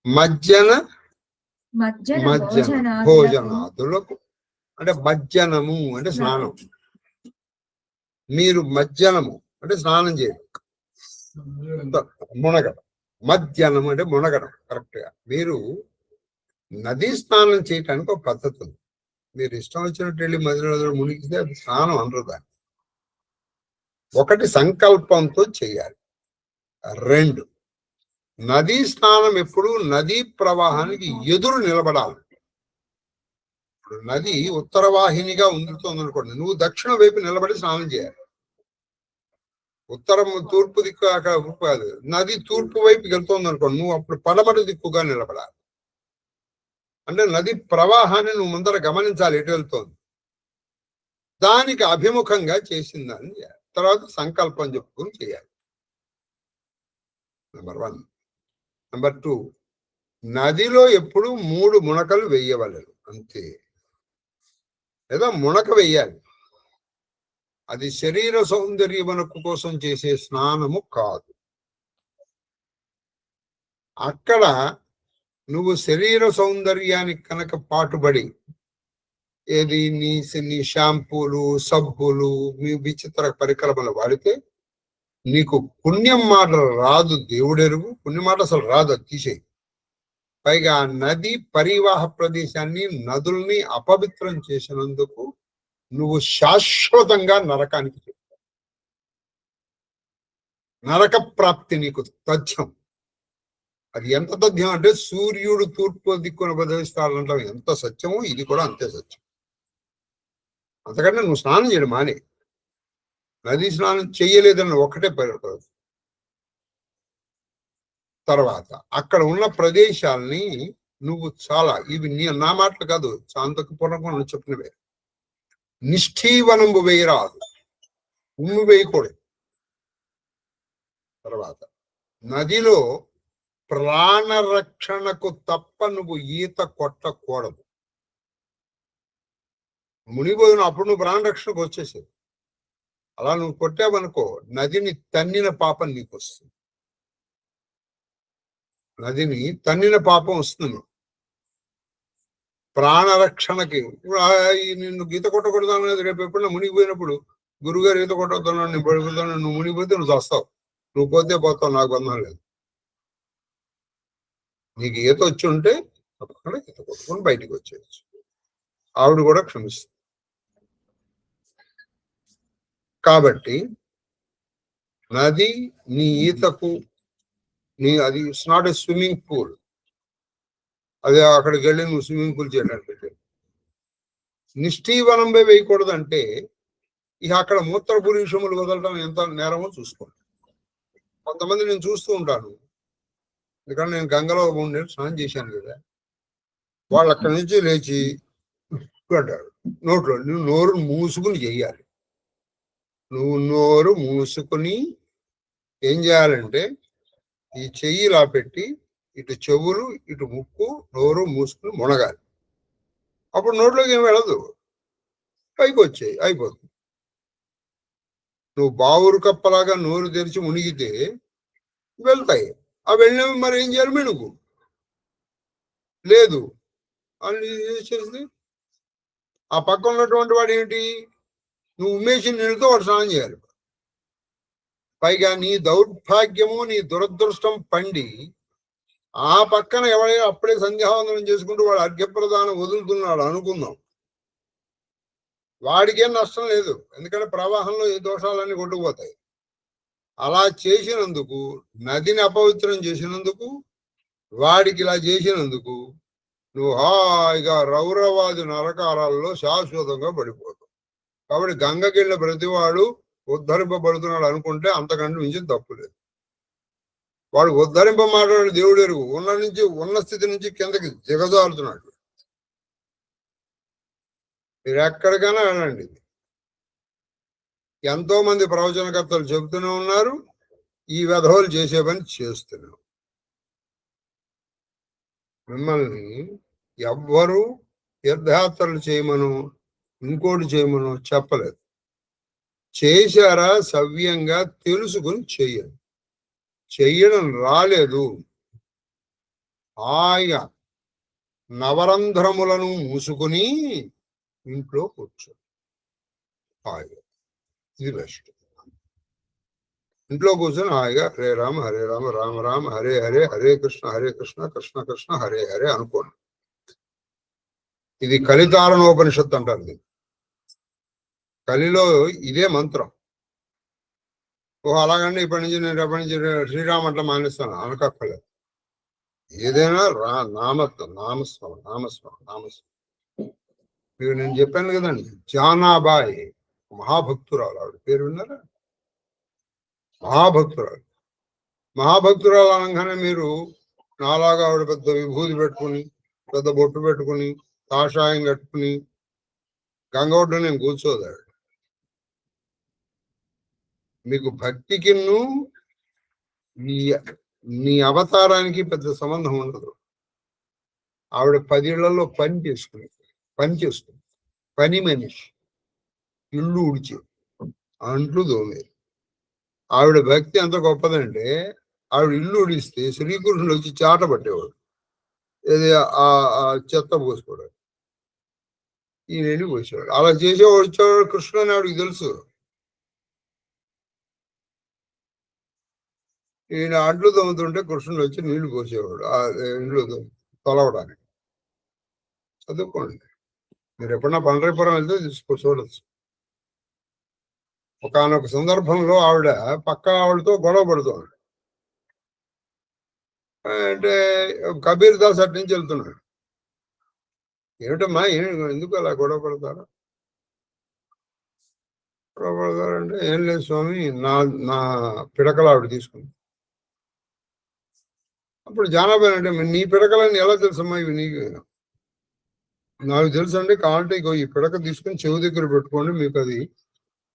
మజ్జన భోజనాదులకు అంటే మజ్జనము అంటే స్నానం. మీరు మజ్జనము అంటే స్నానం చేయడం, మునగడం. మజ్జనం అంటే మునగడం. కరెక్ట్ గా మీరు నదీ స్నానం చేయటానికి ఒక పద్ధతి ఉంది. మీరు ఇష్టం వచ్చినట్టు వెళ్ళి నదిలో మునిగితే అది స్నానం అనరు దాన్ని. ఒకటి సంకల్పంతో చేయాలి. 2 నదీ స్నానం ఎప్పుడు నదీ ప్రవాహానికి ఎదురు నిలబడాలి. ఇప్పుడు నది ఉత్తర వాహినిగా ఉండుతోంది అనుకోండి, నువ్వు దక్షిణ వైపు నిలబడి స్నానం చేయాలి. ఉత్తరం తూర్పు దిక్కు అక్కడ కాదు, నది తూర్పు వైపుకి వెళ్తోంది అనుకోండి, నువ్వు అప్పుడు పడమటి దిక్కుగా నిలబడాలి. అంటే నది ప్రవాహాన్ని నువ్వు ముందర గమనించాలి ఎటు వెళ్తోంది. దానికి అభిముఖంగా చేసిందని చేయాలి. తర్వాత సంకల్పం చెప్పుకుని చేయాలి. నెంబర్ 1. నెంబర్ 2, నదిలో ఎప్పుడు 3 మునకలు వేయవలెను అంతే, లేదా మునక వెయ్యాలి. అది శరీర సౌందర్యమునకు కోసం చేసే స్నానము కాదు. అక్కడ నువ్వు శరీర సౌందర్యానికి కనుక పాటుబడి ఏది నీ షాంపూలు, సబ్బులు, మీ విచిత్ర పరికరములు వాడితే నీకు పుణ్యం మాట రాదు. దేవుడెరుగు, పుణ్యం మాట అసలు రాదు, అది తీసేయి. పైగా నది పరివాహ ప్రదేశాన్ని, నదుల్ని అపవిత్రం చేసినందుకు నువ్వు శాశ్వతంగా నరకానికి చెప్తావు. నరక ప్రాప్తి నీకు తథ్యం. అది ఎంత తథ్యం అంటే సూర్యుడు తూర్పు దిక్కున బదిలిస్తాడంటావు ఎంత సత్యమో ఇది కూడా అంతే సత్యం. అంతకంటే నువ్వు స్నానం చేయడం మానే. నదీ స్నానం చెయ్యలేదని ఒకటే పరిగెడతావు. తర్వాత అక్కడ ఉన్న ప్రదేశాలని నువ్వు చాలా, ఇవి నా మాటలు కాదు, శాంతకపూర్వకంగా చెప్పినవే. నిష్ఠీవనంబు వేయరాదు, ఉమ్ము వేయకూడదు. తర్వాత నదిలో ప్రాణరక్షణకు తప్ప నువ్వు ఈత కొట్టకూడదు. మునిపోయిన అప్పుడు నువ్వు ప్రాణరక్షణకు వచ్చేసేది. అలా నువ్వు కొట్టావనుకో నదిని తన్నిన పాపం నీకు వస్తుంది. నదిని తన్నిన పాపం వస్తుంది. ప్రాణరక్షణకి నిన్ను గీత కొట్టకూడదు అనేది రేపు ఎప్పుడైనా మునిగిపోయినప్పుడు గురుగారు ఈత కొట్టవుతున్నాను, నేను పడిపోతాను, నువ్వు మునిగిపోతే నువ్వు వస్తావు, నువ్వు పోతే పోతావు, నాకు బంధం లేదు. నీకు ఈత వచ్చి ఉంటే తప్పకుండా ఈత కొట్టుకొని బయటికి వచ్చేయచ్చు. ఆవిడ కూడా క్షమిస్తుంది. కాబట్టి నది నీ ఈతకు అది it's not a swimming pool. అదే అక్కడికి వెళ్ళి నువ్వు స్విమ్మింగ్ పూల్ చేయడానికి నిష్ఠీవనంపై వేయకూడదు. అంటే ఇక అక్కడ మూత్ర పురుషములు వదలడం ఎంత నేరమో చూసుకోండి. కొంతమంది నేను చూస్తూ ఉంటాను, ఎందుకంటే నేను గంగలో 3 నెలలు స్నానం చేశాను కదా, వాళ్ళు అక్కడి నుంచి లేచి అంటారు నోట్లో, నువ్వు నోరు మూసుకుని చెయ్యాలి. నువ్వు నోరు మూసుకుని ఏం చేయాలంటే ఈ చెయ్యి ఇలా పెట్టి ఇటు చెవులు, ఇటు ముక్కు, నోరు మూసుకుని మునగాలి. అప్పుడు నోట్లోకి ఏం వెళ్ళదు, పైకి వచ్చాయి, అయిపోతుంది. నువ్వు బావురు కప్పలాగా నోరు తెరిచి మునిగితే వెళ్తాయి. ఆ వెళ్ళినవి మరి ఏం చేయాలి? మినుగు లేదు అని చేసి ఆ పక్కన ఉన్నటువంటి వాడు ఏమిటి, నువ్వు ఉమ్మేసిన నీళ్ళతో వాడు స్నానం చేయాలి. పైగా నీ దౌర్భాగ్యము, నీ దురదృష్టం పండి ఆ పక్కన ఎవరైనా అప్పుడే సంధ్యావందనం చేసుకుంటూ వాడు అర్ఘ్యప్రదానం వదులుతున్నాడు అనుకుందాం, వాడికేం నష్టం లేదు, ఎందుకంటే ప్రవాహంలో ఏ దోషాలన్నీ కొట్టుకుపోతాయి. అలా చేసినందుకు, నదిని అపవిత్రం చేసినందుకు, వాడికి ఇలా చేసినందుకు నువ్వు హాయిగా రౌరవాది నరకాలలో శాశ్వతంగా పడిపోతావు. కాబట్టి గంగకెళ్ళిన ప్రతివాడు ఉద్ధరింపబడుతున్నాడు అనుకుంటే అంతకంటే మించి తప్పు లేదు. వాడు ఉద్ధరింప మాట్లాడే దేవుడు ఎరుగు. ఉన్న స్థితి నుంచి కిందకి దిగజారుతున్నాడు. మీరు ఎక్కడికైనా వెళ్ళండి, ఎంతో మంది ప్రవచనకర్తలు చెబుతూనే ఉన్నారు, ఈ వెధవలు చేసే పని చేస్తున్నాం. మిమ్మల్ని ఎవ్వరూ తీర్థయాత్రలు చేయమను ఇంకోటి చేయమను చెప్పలేదు. చేశారా సవ్యంగా తెలుసుకుని చెయ్యండి. చెయ్యడం రాలేదు, హాయిగా నవరంధ్రములను మూసుకుని ఇంట్లో కూర్చో. హాయిగా, ఇది బెస్ట్. ఇంట్లో కూర్చొని హాయిగా హరే రామ రామ రామ హరే హరే, హరే కృష్ణ కృష్ణ కృష్ణ హరే హరే అనుకోండి. ఇది కలితారణోపనిషత్తు అంటారు. ఇది కలిలో ఇదే మంత్రం. అలాగంటే ఇప్పటి నుంచి శ్రీరామ్ అట్లా మానేస్తాను అనకక్కర్లేదు. ఏదైనా నామస్మరణ. మీరు నేను చెప్పాను కదండి, జానాబాయి మహాభక్తురాలు, ఆవిడ పేరు విన్నారా? మహాభక్తురాలు అనగానే మీరు నాలాగా ఆవిడ పెద్ద విభూతి పెట్టుకుని, పెద్ద బొట్టు పెట్టుకుని, కాషాయం కట్టుకుని గంగొడ్డు నేను కూర్చోదు ఆవిడ. మీకు భక్తికిన్ను నీ అవతారానికి పెద్ద సంబంధం ఉండదు. ఆవిడ 10 ఇళ్లలో పని చేసుకుని పని మనిషి, ఇల్లు ఉడిచి అంట్లు దోమేది. ఆవిడ భక్తి ఎంత గొప్పదంటే ఆవిడ ఇల్లు ఉడిస్తే శ్రీకృష్ణుడు వచ్చి చాట పట్టేవాడు, ఏది ఆ చెత్త పోసుకోవడానికి. ఈయన వెళ్ళి పోసేవాడు. అలా చేసేవాడు వచ్చేవాడు కృష్ణుడు అని ఆవిడకి తెలుసు. ఈయన అంట్లు తోముతుంటే కృష్ణుడు వచ్చి నీళ్లు పోసేవాడు ఆ ఇంట్లో తొలవడానికి. చదువుకోండి, మీరు ఎప్పుడన్నా పండరీపురం వెళ్తే చూడొచ్చు. ఒకానొక సందర్భంలో ఆవిడ పక్క ఆవిడతో గొడవ పడుతుంది. అంటే కబీర్ దాస్ అటు నుంచి వెళ్తున్నాడు. ఏమిటమ్మా ఎందుకు అలా గొడవ పడతారంటే, ఏం లేదు స్వామి, నా పిడకలు ఆవిడ తీసుకుంది. అప్పుడు జానాబాయి అంటే, నీ పిడకలని ఎలా తెలుసమ్మా ఇవి నీకు? నాకు తెలుసు అండి, కావాలంటే ఈ పిడక తీసుకుని చెవి దగ్గర పెట్టుకోండి, మీకు అది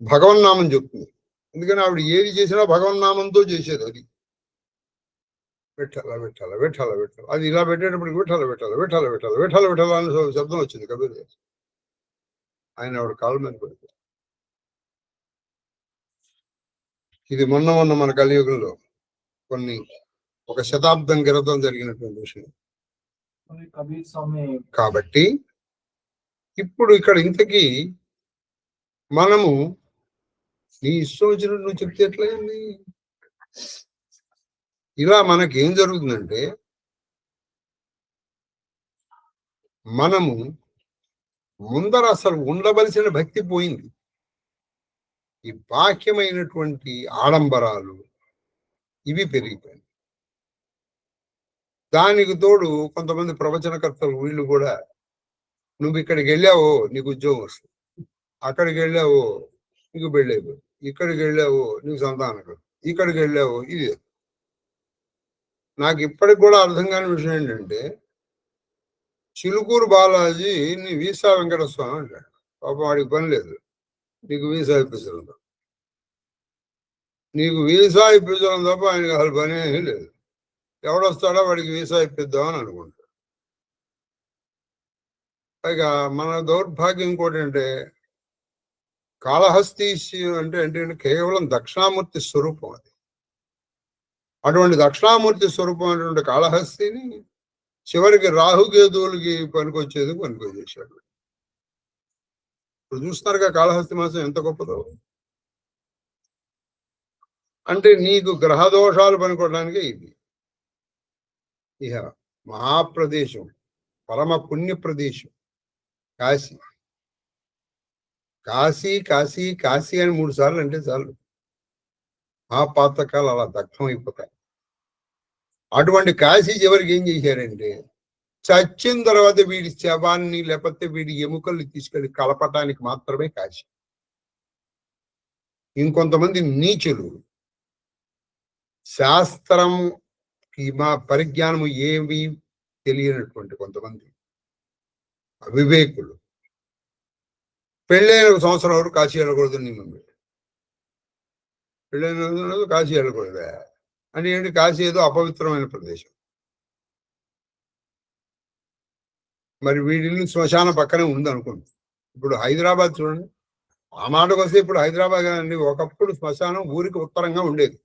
భగవన్నామం చెప్తుంది. ఎందుకని ఆవిడ ఏది చేసినా భగవన్నామంతో చేసేది. అది పెట్టాల అది ఇలా పెట్టేటప్పటికి విఠల అనే శబ్దం వచ్చింది కబీర్. ఆయన ఆవిడ కాళ్ళ మీద పడిపోయింది. ఇది మొన్న మన కలియుగంలో ఒక శతాబ్దం క్రితం జరిగినటువంటి విషయం. కాబట్టి ఇప్పుడు ఇక్కడ ఇంతకీ మనము నీ ఇష్టం వచ్చినట్టు నువ్వు చెప్తే ఎట్లయింది? ఇలా మనకేం జరుగుతుందంటే, మనము ముందర అసలు ఉండవలసిన భక్తి పోయింది. ఈ బాహ్యమైనటువంటి ఆడంబరాలు ఇవి పెరిగిపోయింది. దానికి తోడు కొంతమంది ప్రవచనకర్తలు వీళ్ళు కూడా, నువ్వు ఇక్కడికి వెళ్ళావో నీకు ఉద్యోగం వస్తుంది, అక్కడికి వెళ్ళావో నీకు పెళ్ళైపోయి, ఇక్కడికి వెళ్ళావో నీకు సంతానం, ఇక్కడికి వెళ్ళావో ఇది. నాకు ఇప్పటికి కూడా అర్థం కాని విషయం ఏంటంటే, చిలుకూరు బాలాజీ నీ వీసా వెంకటస్వామి అంటాడు. పాపం వాడికి పని లేదు, నీకు వీసా ఇప్పించడం తప్ప. నీకు వీసా ఇప్పించడం తప్ప ఆయనకి అసలు పని ఏమీ లేదు. ఎవడొస్తాడో వాడికి వీసా ఇప్పిద్దామని అనుకుంటాడు. పైగా మన దౌర్భాగ్యం ఇంకోటి అంటే, కాళహస్తి అంటే కేవలం దక్షిణామూర్తి స్వరూపం. అది అటువంటి దక్షిణామూర్తి స్వరూపం అనేటువంటి కాళహస్తిని చివరికి రాహుకేతువులకి పనికొచ్చేసాడు. ఇప్పుడు చూస్తున్నారుగా కాళహస్తి మాసం ఎంత గొప్పదో. అంటే నీకు గ్రహదోషాలు పనికొట్టడానికి ఇది. ఇహ మహాప్రదేశం, పరమ పుణ్య ప్రదేశం కాశీ. కాశీ కాశీ కాశీ అని 3 సార్లు అంటే చాలు, ఆ పాతకాలు అలా దగ్ధం అయిపోతాయి. అటువంటి కాశీ చివరికి ఏం చేశారంటే, చచ్చిన తర్వాత వీడి శవాన్ని లేకపోతే వీడి ఎముకల్ని తీసుకెళ్లి కలపటానికి మాత్రమే కాశీ. ఇంకొంతమంది నీచులు శాస్త్రం మా పరిజ్ఞానము ఏమి తెలియనటువంటి కొంతమంది అవివేకులు పెళ్ళైన సంవత్సరం వరకు కాశీ వెళ్ళకూడదు నియమం పెట్టి, పెళ్ళైన కాశీ వెళ్ళకూడదు అని ఏంటి, కాశీ ఏదో అపవిత్రమైన ప్రదేశం. మరి వీడిల్లు శ్మశానం పక్కనే ఉంది అనుకోండి. ఇప్పుడు హైదరాబాద్ చూడండి, ఆ మాటకు వస్తే ఇప్పుడు హైదరాబాద్ అండి, ఒకప్పుడు శ్మశానం ఊరికి ఉత్తరంగా ఉండేది.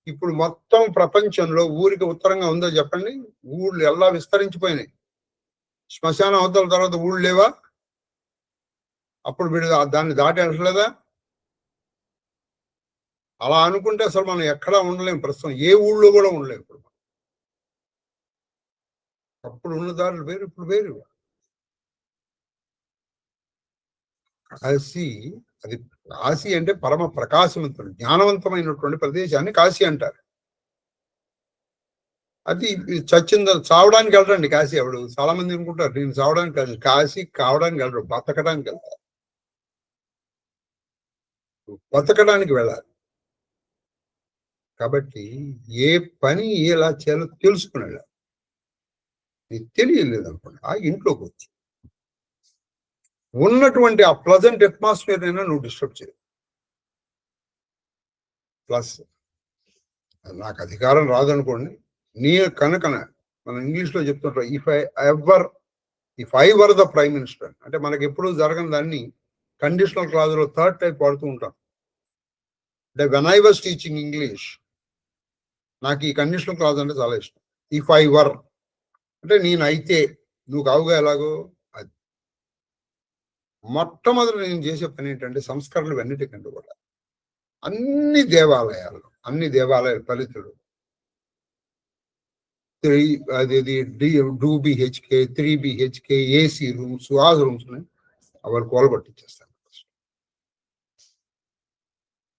ఇప్పుడు మొత్తం ప్రపంచంలో ఊరికి ఉత్తరంగా ఉందో చెప్పండి? ఊళ్ళు ఎలా విస్తరించిపోయినాయి. శ్మశానం అవతల తర్వాత ఊళ్ళు లేవా? అప్పుడు వీడు దాన్ని దాటి వెళ్ళలేదా? అలా అనుకుంటే అసలు మనం ఎక్కడా ఉండలేము. ప్రస్తుతం ఏ ఊళ్ళో కూడా ఉండలేము. ఇప్పుడు అప్పుడు ఉన్న దారులు వేరు, ఇప్పుడు వేరు. కాశీ అది, కాశీ అంటే పరమ ప్రకాశవంతుడు జ్ఞానవంతమైనటువంటి ప్రదేశాన్ని కాశీ అంటారు. అది చచ్చింద చావడానికి వెళ్ళరండి కాశీ. ఎవడు చాలా మంది అనుకుంటారు నేను చావడానికి కాదు, కాశీ కావడానికి వెళ్ళరు, బతకడానికి వెళ్తారు. బతకడానికి వెళ్ళాలి. కాబట్టి ఏ పని ఎలా చేయాలో తెలుసుకుని వెళ్ళాలి. నీకు తెలియలేదు అనుకోండి, ఆ ఇంట్లోకి వచ్చి ఉన్నటువంటి ఆ ప్లజెంట్ అట్మాస్ఫియర్ అయినా నువ్వు డిస్టర్బ్ చేయవు. ప్లస్ నాకు అధికారం రాదనుకోండి, నీ కనుక మనం ఇంగ్లీష్లో చెప్తుంటాం, if I were the prime minister అంటే మనకి ఎప్పుడూ జరగని దాన్ని కండిషనల్ క్లాజ్లో థర్డ్ టైప్ వాడుతూ ఉంటాం. అంటే when I was teaching English, నాకు ఈ కండిషనల్ క్లాజ్ అంటే చాలా ఇష్టం. ఇఫ్ ఐ వర్ అంటే నేనైతే, నువ్వు కావుగా ఎలాగో. అది మొట్టమొదటి నేను చేసే పని ఏంటంటే సంస్కరణలు అన్నిటికంటే కూడా అన్ని దేవాలయాలు ఫలితుడు 2 BHK 3 BHK ఏసీ రూమ్స్, ఆ రూమ్స్ అవర్ కోలబట్టించేస్తాను.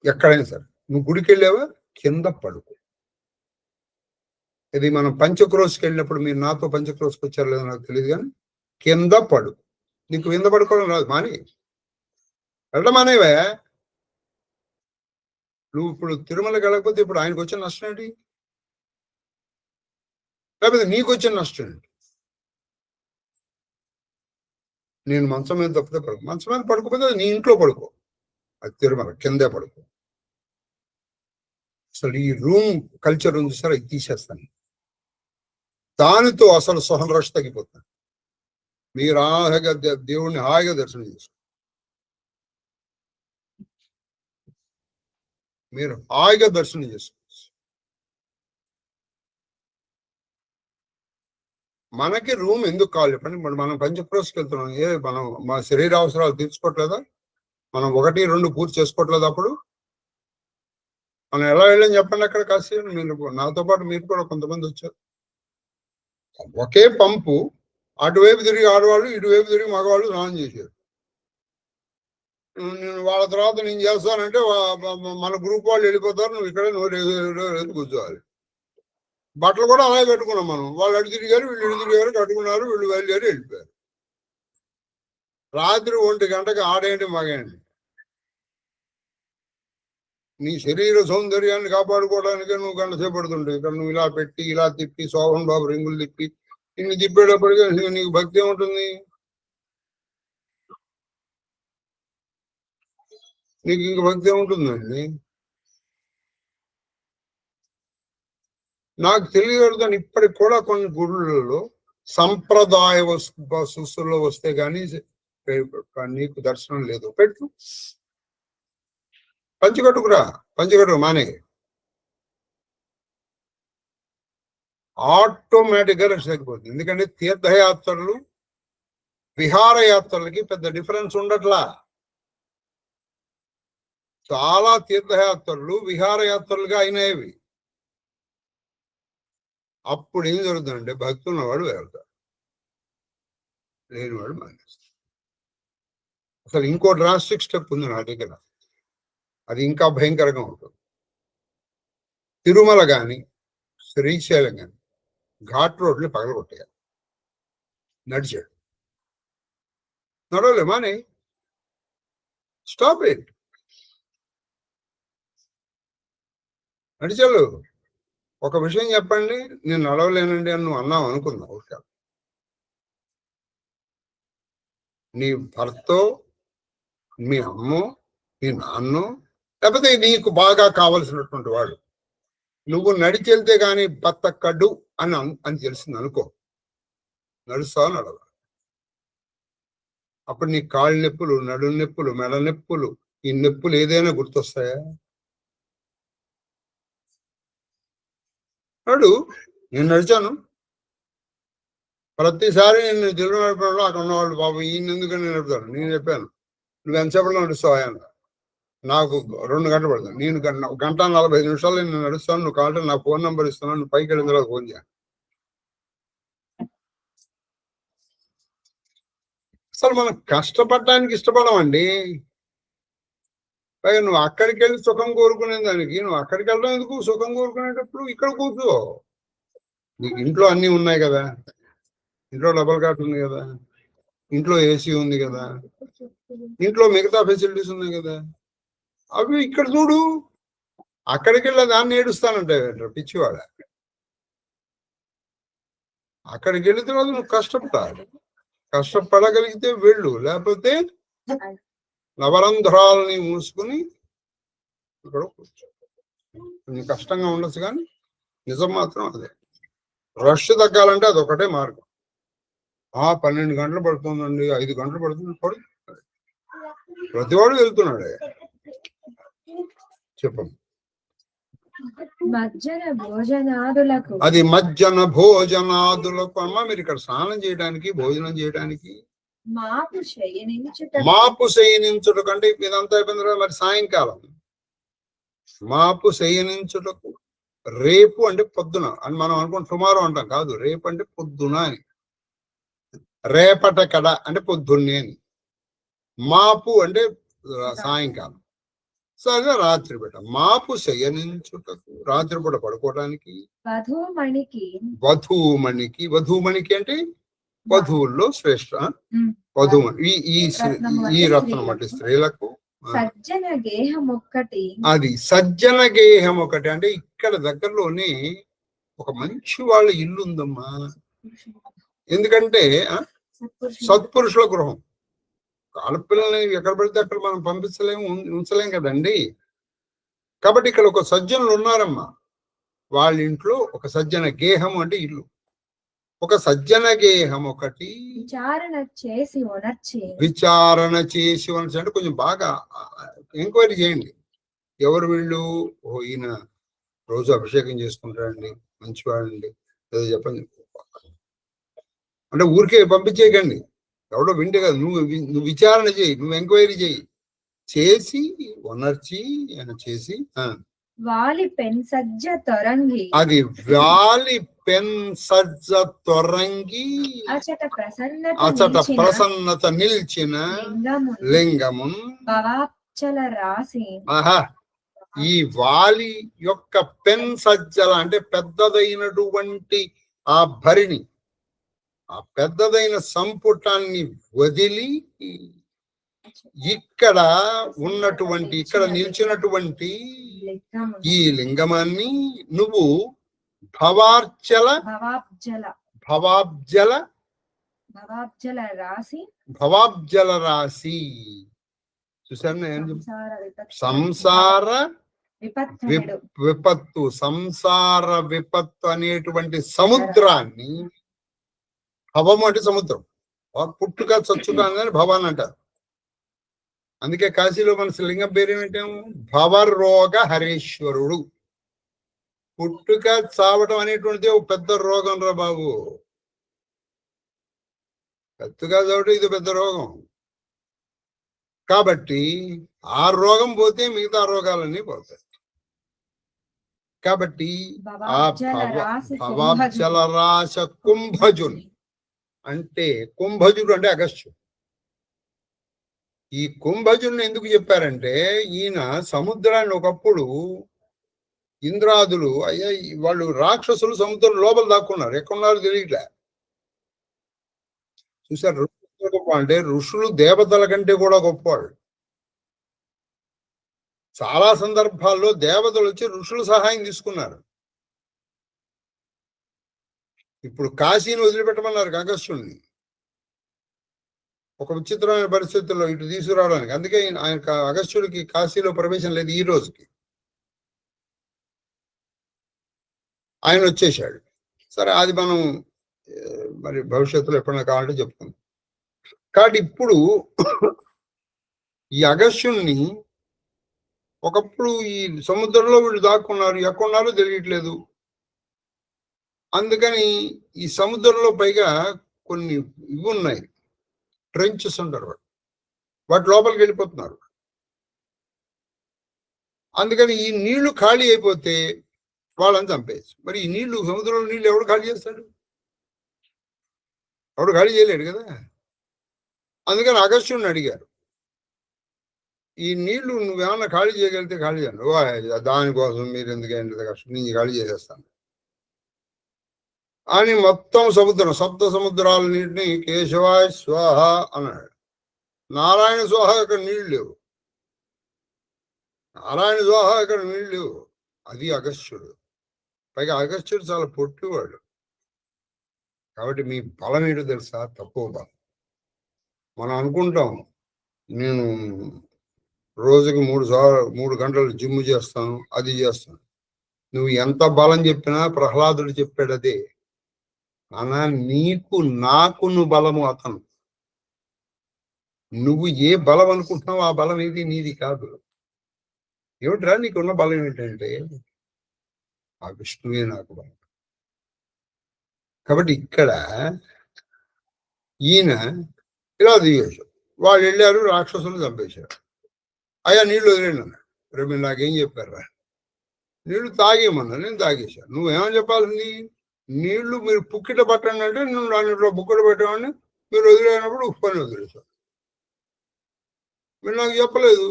ఎక్కడైనా సరే నువ్వు గుడికి వెళ్ళావా, కింద పడుకో. ఇది మనం పంచక్రోస్కి వెళ్ళినప్పుడు, మీరు నాతో పంచక్రోస్కి వచ్చారో లేదో నాకు తెలియదు, కానీ కింద పడుకో. నీకు కింద పడుకోవడం రాదు, మానే వెళ్ళడం మానేవే. నువ్వు ఇప్పుడు తిరుమలకి వెళ్ళకపోతే ఇప్పుడు ఆయనకు వచ్చిన నష్టం ఏంటి? లేకపోతే నీకు వచ్చిన నష్టం ఏంటి? నేను మంచం మీద తప్పితే పడుకో, మంచం మీద పడుకోపోతే నీ ఇంట్లో పడుకో, అది తిరుమల కిందే పడుకో. అసలు ఈ రూమ్ కల్చర్ ఉంది సార్, అది తీసేస్తాను. దానితో అసలు సహన రష్ తగ్గిపోతాను. మీరు హాయిగా దేవుణ్ణి హాయిగా దర్శనం చేసుకో, మీరు హాయిగా దర్శనం చేసుకోవచ్చు. మనకి రూమ్ ఎందుకు కావాలి చెప్పండి? మనం పంచక్రోస్కి వెళ్తున్నాం, మనం మా శరీర అవసరాలు తీర్చుకోవట్లేదా? మనం 1, 2 పూర్తి చేసుకోవట్లేదు. అప్పుడు మనం ఎలా వెళ్ళాం చెప్పండి అక్కడ కాశీ? మీరు నాతో పాటు మీరు కూడా కొంతమంది వచ్చారు. ఒకే పంపు, అటువైపు తిరిగి ఆడవాళ్ళు, ఇటువైపు తిరిగి మగవాళ్ళు స్నానం చేశారు. వాళ్ళ తర్వాత నేను చేస్తానంటే మన గ్రూప్ వాళ్ళు వెళ్ళిపోతారు, నువ్వు ఇక్కడ నువ్వు కూర్చోవాలి. బట్టలు కూడా అలాగే పెట్టుకున్నాం మనం. వాళ్ళు అటు తిరిగారు, వీళ్ళు ఇటు తిరిగారు, కట్టుకున్నారు, వీళ్ళు బయలుదేరి వెళ్ళిపోయారు. రాత్రి 1 గంటకి ఆడేంటి మగేంటి. నీ శరీర సౌందర్యాన్ని కాపాడుకోవడానికి నువ్వు గంట సేపడుతుంటావు. ఇక్కడ నువ్వు ఇలా పెట్టి, ఇలా తిప్పి, సోహన్ బాబు రింగులు తిప్పి, ఇన్ని తిప్పేటప్పటికీ నీకు భక్తి ఏముంటుంది? నీకు ఇంక భక్తి ఏముంటుందండి? నాకు తెలియదు. ఇప్పటికి కూడా కొన్ని గుడులలో సంప్రదాయ సుస్తుల్లో వస్తే గానీ నీకు దర్శనం లేదు. పెట్టు, పంచకట్టుకు మానే, ఆటోమేటిక్గా రష్ తగ్గిపోతుంది. ఎందుకంటే తీర్థయాత్రలు విహారయాత్రలకి పెద్ద డిఫరెన్స్ ఉండట్లా. చాలా తీర్థయాత్రలు విహారయాత్రలుగా అయినాయి. అప్పుడు ఏం జరుగుతుందంటే భక్తులు ఉన్నవాడు వెళ్తాడు, లేనివాడు మానేస్తాడు. అసలు ఇంకో డ్రాస్టిక్ స్టెప్ ఉంది నా దగ్గర, అది ఇంకా భయంకరంగా ఉంటుంది. తిరుమల కానీ శ్రీశైలం కానీ ఘాట్ రోడ్ని పగలగొట్టేయాలి. నడిచాడు. నడవలే మానే, స్టాప్ ఇట్. నడిచాడు. ఒక విషయం చెప్పండి, నేను నడవలేనండి అని నువ్వు అన్నావు అనుకుందావు, నీ భర్తో, మీ అమ్మో, మీ నాన్నో, లేకపోతే నీకు బాగా కావలసినటువంటి వాడు, నువ్వు నడిచెళ్తే గాని బతకడు అని తెలిసింది అనుకో, నడుస్తావు నడవ. అప్పుడు నీ కాళ్ళ నొప్పులు, నడుము నొప్పులు, మెడ నొప్పులు, ఈ నొప్పులు ఏదైనా గుర్తొస్తాయా? నడు. నేను నడిచాను. ప్రతిసారి నేను తెలుగు నడపడంలో అక్కడ ఉన్నవాళ్ళు బాబు ఈయన ఎందుకని నడుపుతాను. నేను చెప్పాను, నువ్వు ఎంతసేపట్లో నడుస్తావా అన్న. నాకు 2 గంటలు పడుతుంది. నేను 1:45 నేను నడుస్తాను. నువ్వు కావాలంటే నా ఫోన్ నెంబర్ ఇస్తున్నాను, నువ్వు పైకి వెళ్ళిన తర్వాత ఫోన్ చేయాలి. అసలు మనం కష్టపడడానికి ఇష్టపడమండి. పైగా నువ్వు అక్కడికి వెళ్ళి సుఖం కోరుకునే దానికి నువ్వు అక్కడికి వెళ్ళడం ఎందుకు? సుఖం కోరుకునేటప్పుడు ఇక్కడ కూర్చో. నీకు ఇంట్లో అన్నీ ఉన్నాయి కదా, ఇంట్లో డబల్ కాట్ ఉంది కదా, ఇంట్లో ఏసీ ఉంది కదా, ఇంట్లో మిగతా ఫెసిలిటీస్ ఉన్నాయి కదా, అవి ఇక్కడ చూడు. అక్కడికి వెళ్ళి దాన్ని ఏడుస్తానంటే పిచ్చివాడ. అక్కడికి వెళ్ళిన తర్వాత నువ్వు కష్టపడాలి. కష్టపడగలిగితే వెళ్ళు, లేకపోతే నవరంధ్రాలని మూసుకుని ఇక్కడ కూర్చో. కొంచెం కష్టంగా ఉండొచ్చు కానీ నిజం మాత్రం అదే. రష్ తగ్గాలంటే అదొకటే మార్గం. 12 గంటలు పడుతుందండి, 5 గంటలు పడుతుంది, ప్రతివాడు వెళ్తున్నాడే. చెప్పండి. అది మధ్యాహ్న భోజనాదులకు. అమ్మ మీరు ఇక్కడ స్నానం చేయడానికి, భోజనం చేయడానికి, మాపు శయనించుట కంటే ఇదంతా అయిపోయింది. మరి సాయంకాలం మాపు శయనించుటకు, రేపు అంటే పొద్దున అని మనం అనుకుంటాం, టుమారో అంటాం, కాదు రేపు అంటే పొద్దున అని. రేపట కడ అంటే పొద్దున్నే అని. మాపు అంటే సాయంకాలం. సరే రాత్రి పూట మాపు శయనించుటకు, రాత్రిపూట పడుకోవడానికి. వధూమణికి, వధూమణికి అంటే వధువుల్లో శ్రేష్ఠ వధూమణి. ఈ రత్నం అంటే స్త్రీలకు అది సజ్జన గేహం ఒకటి. అంటే ఇక్కడ దగ్గరలోనే ఒక మంచి వాళ్ళ ఇల్లు ఉందమ్మా. ఎందుకంటే సత్పురుషుల గృహం. ఆడపిల్లల్ని ఎక్కడ పడితే అక్కడ మనం పంపించలేము, ఉంచలేం కదండి. కాబట్టి ఇక్కడ ఒక సజ్జనులు ఉన్నారమ్మా. వాళ్ళ ఇంట్లో ఒక సజ్జన గేహం అంటే ఇల్లు, ఒక సజ్జన గేహం ఒకటి. విచారణ చేసి అంటే కొంచెం బాగా ఎంక్వైరీ చేయండి. ఎవరు వీళ్ళు? ఓ ఈయన రోజు అభిషేకం చేసుకుంటాడండి, మంచివాడండి, ఏదో చెప్పండి. అంటే ఊరికే పంపించేయకండి, ఎవడో వింటే కదా. నువ్వు విచారణ చేయి, నువ్వు ఎంక్వైరీ చేయి. చేసి వనర్చి చేసి అది వాలి పెన్ సజ్జ తొరంగి అచట ప్రసన్నత నిల్చిన లింగమున్. ఆహా, ఈ వాలి యొక్క పెన్ సజ్జల అంటే పెద్దదైనటువంటి ఆ భరిణి, ఆ పెద్దదైన సంపుటాన్ని వదిలి ఇక్కడ ఉన్నటువంటి, ఇక్కడ నిలిచినటువంటి ఈ లింగమాన్ని నువ్వు భవాబ్జల రాసి చూసాను. సంసార విపత్తు, సంసార విపత్తు అనేటువంటి సముద్రాన్ని, భవము అంటే సముద్రం, పుట్టుక చచ్చుట అని భవాన్ అంటారు. అందుకే కాశీలో మన లింగం పేరు ఏమిటాము? భవరోగ హరీశ్వరుడు. పుట్టుక చావటం అనేటువంటిది ఒక పెద్ద రోగం రా బాబు. పెద్దగా చావటం ఇది పెద్ద రోగం. కాబట్టి ఆ రోగం పోతే మిగతా రోగాలన్నీ పోతాయి. కాబట్టి ఆ భవాబ్జల రాశ కుంభజుని అంటే, కుంభజుడు అంటే అగస్త్యుడు. ఈ కుంభజుడిని ఎందుకు చెప్పారంటే, ఈయన సముద్రాన్ని ఒకప్పుడు ఇంద్రాదులు వాళ్ళు రాక్షసులు సముద్రం లోపల దాక్కున్నారు, ఎక్కడున్నారో తెలియట్లే. చూసారు, ఋషులు గొప్ప అంటే ఋషులు దేవతల కంటే కూడా గొప్పవాళ్ళు. చాలా సందర్భాల్లో దేవతలు వచ్చి ఋషుల సహాయం తీసుకున్నారు. ఇప్పుడు కాశీని వదిలిపెట్టమన్నారు అగస్త్యుడిని ఒక విచిత్రమైన పరిస్థితుల్లో ఇటు తీసుకురావడానికి. అందుకే ఆయన అగస్త్యుడికి కాశీలో ప్రవేశం లేదు ఈ రోజుకి. ఆయన వచ్చేసాడు. సరే, అది మనం మరి భవిష్యత్తులో ఎప్పుడైనా కావాలంటే చెప్తాం. కాబట్టి ఇప్పుడు ఈ అగస్త్యుణ్ణి ఒకప్పుడు ఈ సముద్రంలో వీళ్ళు దాక్కున్నారు, ఎక్కడున్నారో తెలియట్లేదు. అందుకని ఈ సముద్రంలో పైగా కొన్ని ఇవి ఉన్నాయి, ట్రెంచెస్ ఉంటారు, వాటి లోపలికి వెళ్ళిపోతున్నారు. అందుకని ఈ నీళ్లు ఖాళీ అయిపోతే వాళ్ళని చంపేసి, మరి ఈ నీళ్లు, సముద్రంలో నీళ్లు ఎవడు ఖాళీ చేస్తాడు? ఎవడు ఖాళీ చేయలేడు కదా. అందుకని అగస్త్యుడిని అడిగారు, ఈ నీళ్లు నువ్వేమన్నా ఖాళీ చేయగలిగితే ఖాళీ చేయండి. దానికోసం మీరు ఎందుకంటే కష్టం, నేను ఖాళీ చేసేస్తాను అని మొత్తం సముద్రం, సప్త సముద్రాల నీటిని కేశవాయ స్వాహ అన్నాడు. నారాయణ స్వాహ ఇక్కడ నీళ్ళు లేవు, నారాయణ స్వాహ ఇక్కడ నీళ్ళు లేవు. అది అగస్త్యుడు. పైగా అగస్త్యుడు చాలా పొట్టివాడు. కాబట్టి మీ బలం ఏంటో తెలుసా? తక్కువ బలం. మనం అనుకుంటాం నేను రోజుకి 3 గంటలు జిమ్ చేస్తాను, అది చేస్తాను. నువ్వు ఎంత బలం చెప్పినా ప్రహ్లాదుడు చెప్పాడు అదే. అనా నీకు నాకును బలము అతను. నువ్వు ఏ బలం అనుకుంటున్నావు ఆ బలం ఏది నీది కాదు. ఏమిట్రా నీకున్న బలం ఏంటంటే ఆ విష్ణువే నాకు బలం. కాబట్టి ఇక్కడ ఈయన ఇలా దిగేశాడు. వాళ్ళు వెళ్ళారు, రాక్షసులు చంపేశారు. అయ్యా నీళ్ళు వదిలేండి అన్నాడు. రేపు మీరు నాకేం చెప్పారా? నీళ్లు తాగేయమన్నా, నేను తాగేశాను. నువ్వేమని చెప్పాల్సింది? నీళ్లు మీరు పుక్కిట పట్టండి అంటే నువ్వు దాంట్లో బుక్కట పెట్టామని మీరు వదిలేనప్పుడు ఉప్పని వదిలేశారు. మీరు నాకు చెప్పలేదు.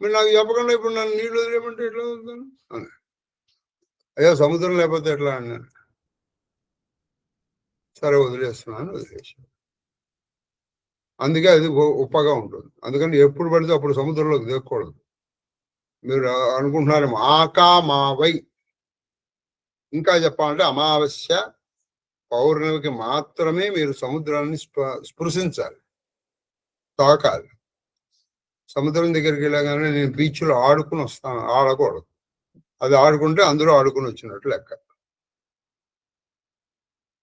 మీరు నాకు చెప్పకుండా ఇప్పుడు నన్ను నీళ్ళు వదిలేయమంటే ఎట్లా వదులుతాను అని. అయ్యో సముద్రం లేకపోతే ఎట్లా అన్నాను. సరే వదిలేస్తున్నాను, వదిలేసాను. అందుకే అది ఉప్పగా ఉంటుంది. అందుకని ఎప్పుడు పడితే అప్పుడు సముద్రంలోకి దిగకూడదు. మీరు అనుకుంటున్నారు మాకా మావై, ఇంకా చెప్పాలంటే అమావాస్య పౌర్ణమికి మాత్రమే మీరు సముద్రాన్ని స్పృశించాలి, తాకాలి. సముద్రం దగ్గరికి వెళ్ళగానే నేను బీచ్లో ఆడుకుని వస్తాను, ఆడకూడదు. అది ఆడుకుంటే అందరూ ఆడుకుని వచ్చినట్టు లెక్క.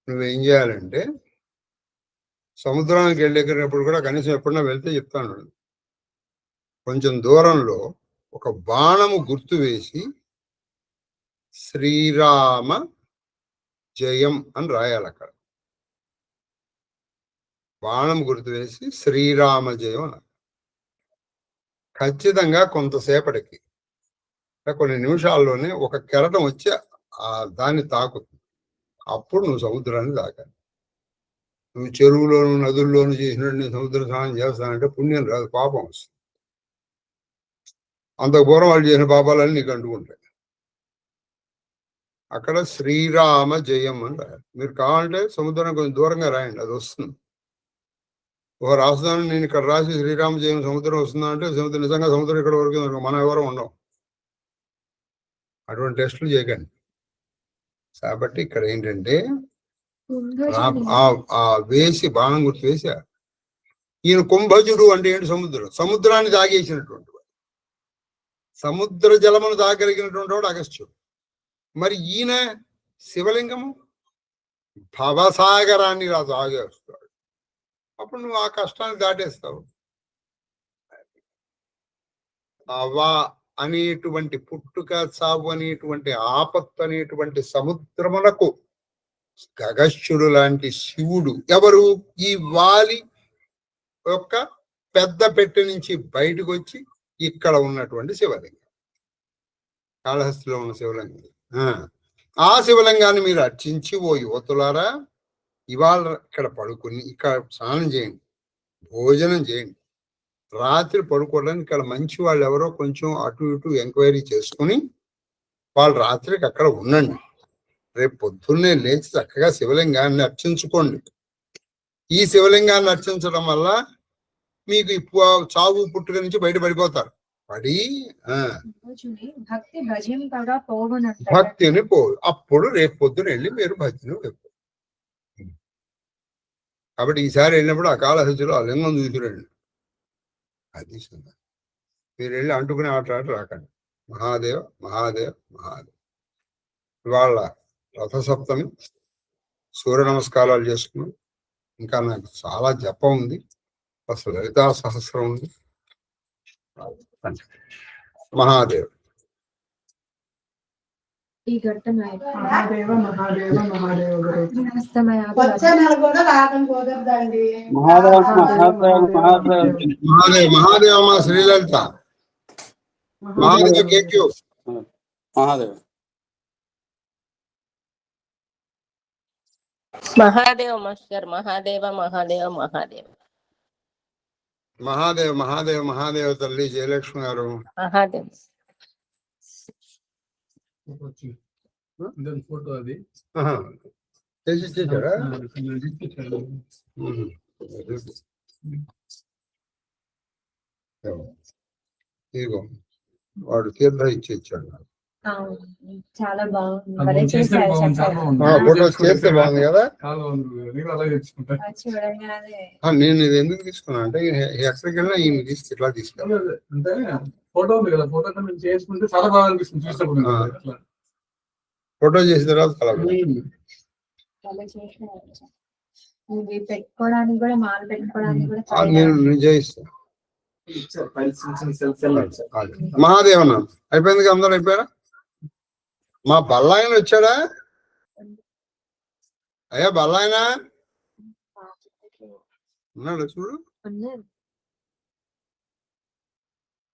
నువ్వేం చేయాలంటే సముద్రానికి వెళ్ళేటప్పుడు కూడా కనీసం ఎప్పుడన్నా వెళ్తే చెప్తాను, కొంచెం దూరంలో ఒక బాణము గుర్తు వేసి శ్రీరామ జయం అని రాయాలి. అక్కడ బాణం గుర్తు వేసి శ్రీరామ జయం అని. ఖచ్చితంగా కొంతసేపటికి, కొన్ని నిమిషాల్లోనే ఒక కెరటం వచ్చి దాన్ని తాకుతుంది. అప్పుడు నువ్వు సముద్రాన్ని తాకాలి. నువ్వు చెరువులోను నదుల్లోనూ చేసినట్టు నేను సముద్ర స్నానం చేస్తానంటే పుణ్యం రాదు, పాపం వస్తుంది. అంత పూర్వం వాళ్ళు చేసిన పాపాలన్నీ నీకు అంటుకుంటాయి. అక్కడ శ్రీరామ జయం అని రాయాలి. మీరు కావాలంటే సముద్రం కొంచెం దూరంగా రాయండి, అది వస్తుంది. ఒక రాజధాని నేను ఇక్కడ రాసి శ్రీరామ జయం సముద్రం వస్తుందా అంటే సముద్రం నిజంగా సముద్రం ఇక్కడ వరకు మనం ఎవరు ఉండవు. అటువంటి టెస్టులు చేయకండి. కాబట్టి ఇక్కడ ఏంటంటే వేసి బాణం గుర్తు వేసి, ఈయన కుంభజుడు అంటే ఏంటి? సముద్రాన్ని తాగేసినటువంటి వాడు, సముద్ర జలమును తాగలిగినటువంటి వాడు అగస్త్యుడు. మరి ఈయన శివలింగము భవసాగరాన్ని తాగేస్తాడు. అప్పుడు నువ్వు ఆ కష్టాన్ని దాటేస్తావు. అనేటువంటి పుట్టుక చావు అనేటువంటి ఆపత్తు అనేటువంటి సముద్రములకు అగస్త్యుడు లాంటి శివుడు ఎవరు? ఈ వాలి యొక్క పెద్ద పెట్టె నుంచి బయటకు వచ్చి ఇక్కడ ఉన్నటువంటి శివలింగం, కాళహస్తిలో ఉన్న శివలింగం. ఆ శివలింగాన్ని మీరు అర్చించి, ఓ యువతులారా ఇవాళ ఇక్కడ పడుకుని ఇక్కడ స్నానం చేయండి, భోజనం చేయండి, రాత్రి పడుకోవడానికి ఇక్కడ మంచి వాళ్ళు ఎవరో కొంచెం అటు ఇటు ఎంక్వైరీ చేసుకుని వాళ్ళు రాత్రికి అక్కడ ఉండండి. రేపు పొద్దున్నే లేచి చక్కగా శివలింగాన్ని అర్చించుకోండి. ఈ శివలింగాన్ని అర్చించడం వల్ల మీకు ఈ చావు పుట్టుక నుంచి బయటపడిపోతారు. పడి భక్తి భజింపగా పోవునంట. భక్తిని అప్పుడు రేపు పొద్దున వెళ్ళి మీరు భక్తిని వైపు. కాబట్టి ఈసారి వెళ్ళినప్పుడు ఆ కాళహస్తిలో ఆ లింగం చూసిరండి. అది మీరు వెళ్ళి అంటుకునే ఆట రాకండి. మహాదేవ మహాదేవ మహాదేవ. ఇవాళ రథసప్తమి, సూర్య నమస్కారాలు చేసుకున్నాం. ఇంకా నాకు చాలా జపం ఉంది, అసలు లలితా సహస్రం ఉంది. మహాదేవ్ ఈ ఘట్టం మహాదేవ మహాదేవ మహాదేవ మహాదేవ మా శ్రీలలిత మహాదేవ కేక్యూ మహాదేవ మహాదేవ మాస్టర్. మహాదేవ మహాదేవ మహాదేవ మహాదేవ మహాదేవ మహాదేవ తల్లి జయలక్ష్మి గారు మహాదేవ. ఫోటో అది చేసి ఇచ్చేసారా? ఇదిగో వాడు తీర్థం ఇచ్చాడు. చాలా బాగుంది. ఫోటో చేస్తే బాగుంది కదా. నేను ఇది ఎందుకు తీసుకున్నా అంటే ఎక్కడికి వెళ్ళినా ఈయన ఇట్లా తీసుకెళ్ళాలి. ఫోటో ఉంది కదా, ఫోటో చేసుకుంటే చాలా బాగా అనిపిస్తుంది చూసినప్పుడు. ఫోటో చేసిన తర్వాత పెట్టుకోవడానికి కూడా, మాల పెట్టుకోవడానికి కూడా నేను చేయిస్తాను. మహాదేవన అయిపోయింది. అందరూ అయిపోయారా? మా బల్లాయన వచ్చాడా? అయ్యా బల్లాయన ఉన్నాడు చూడు.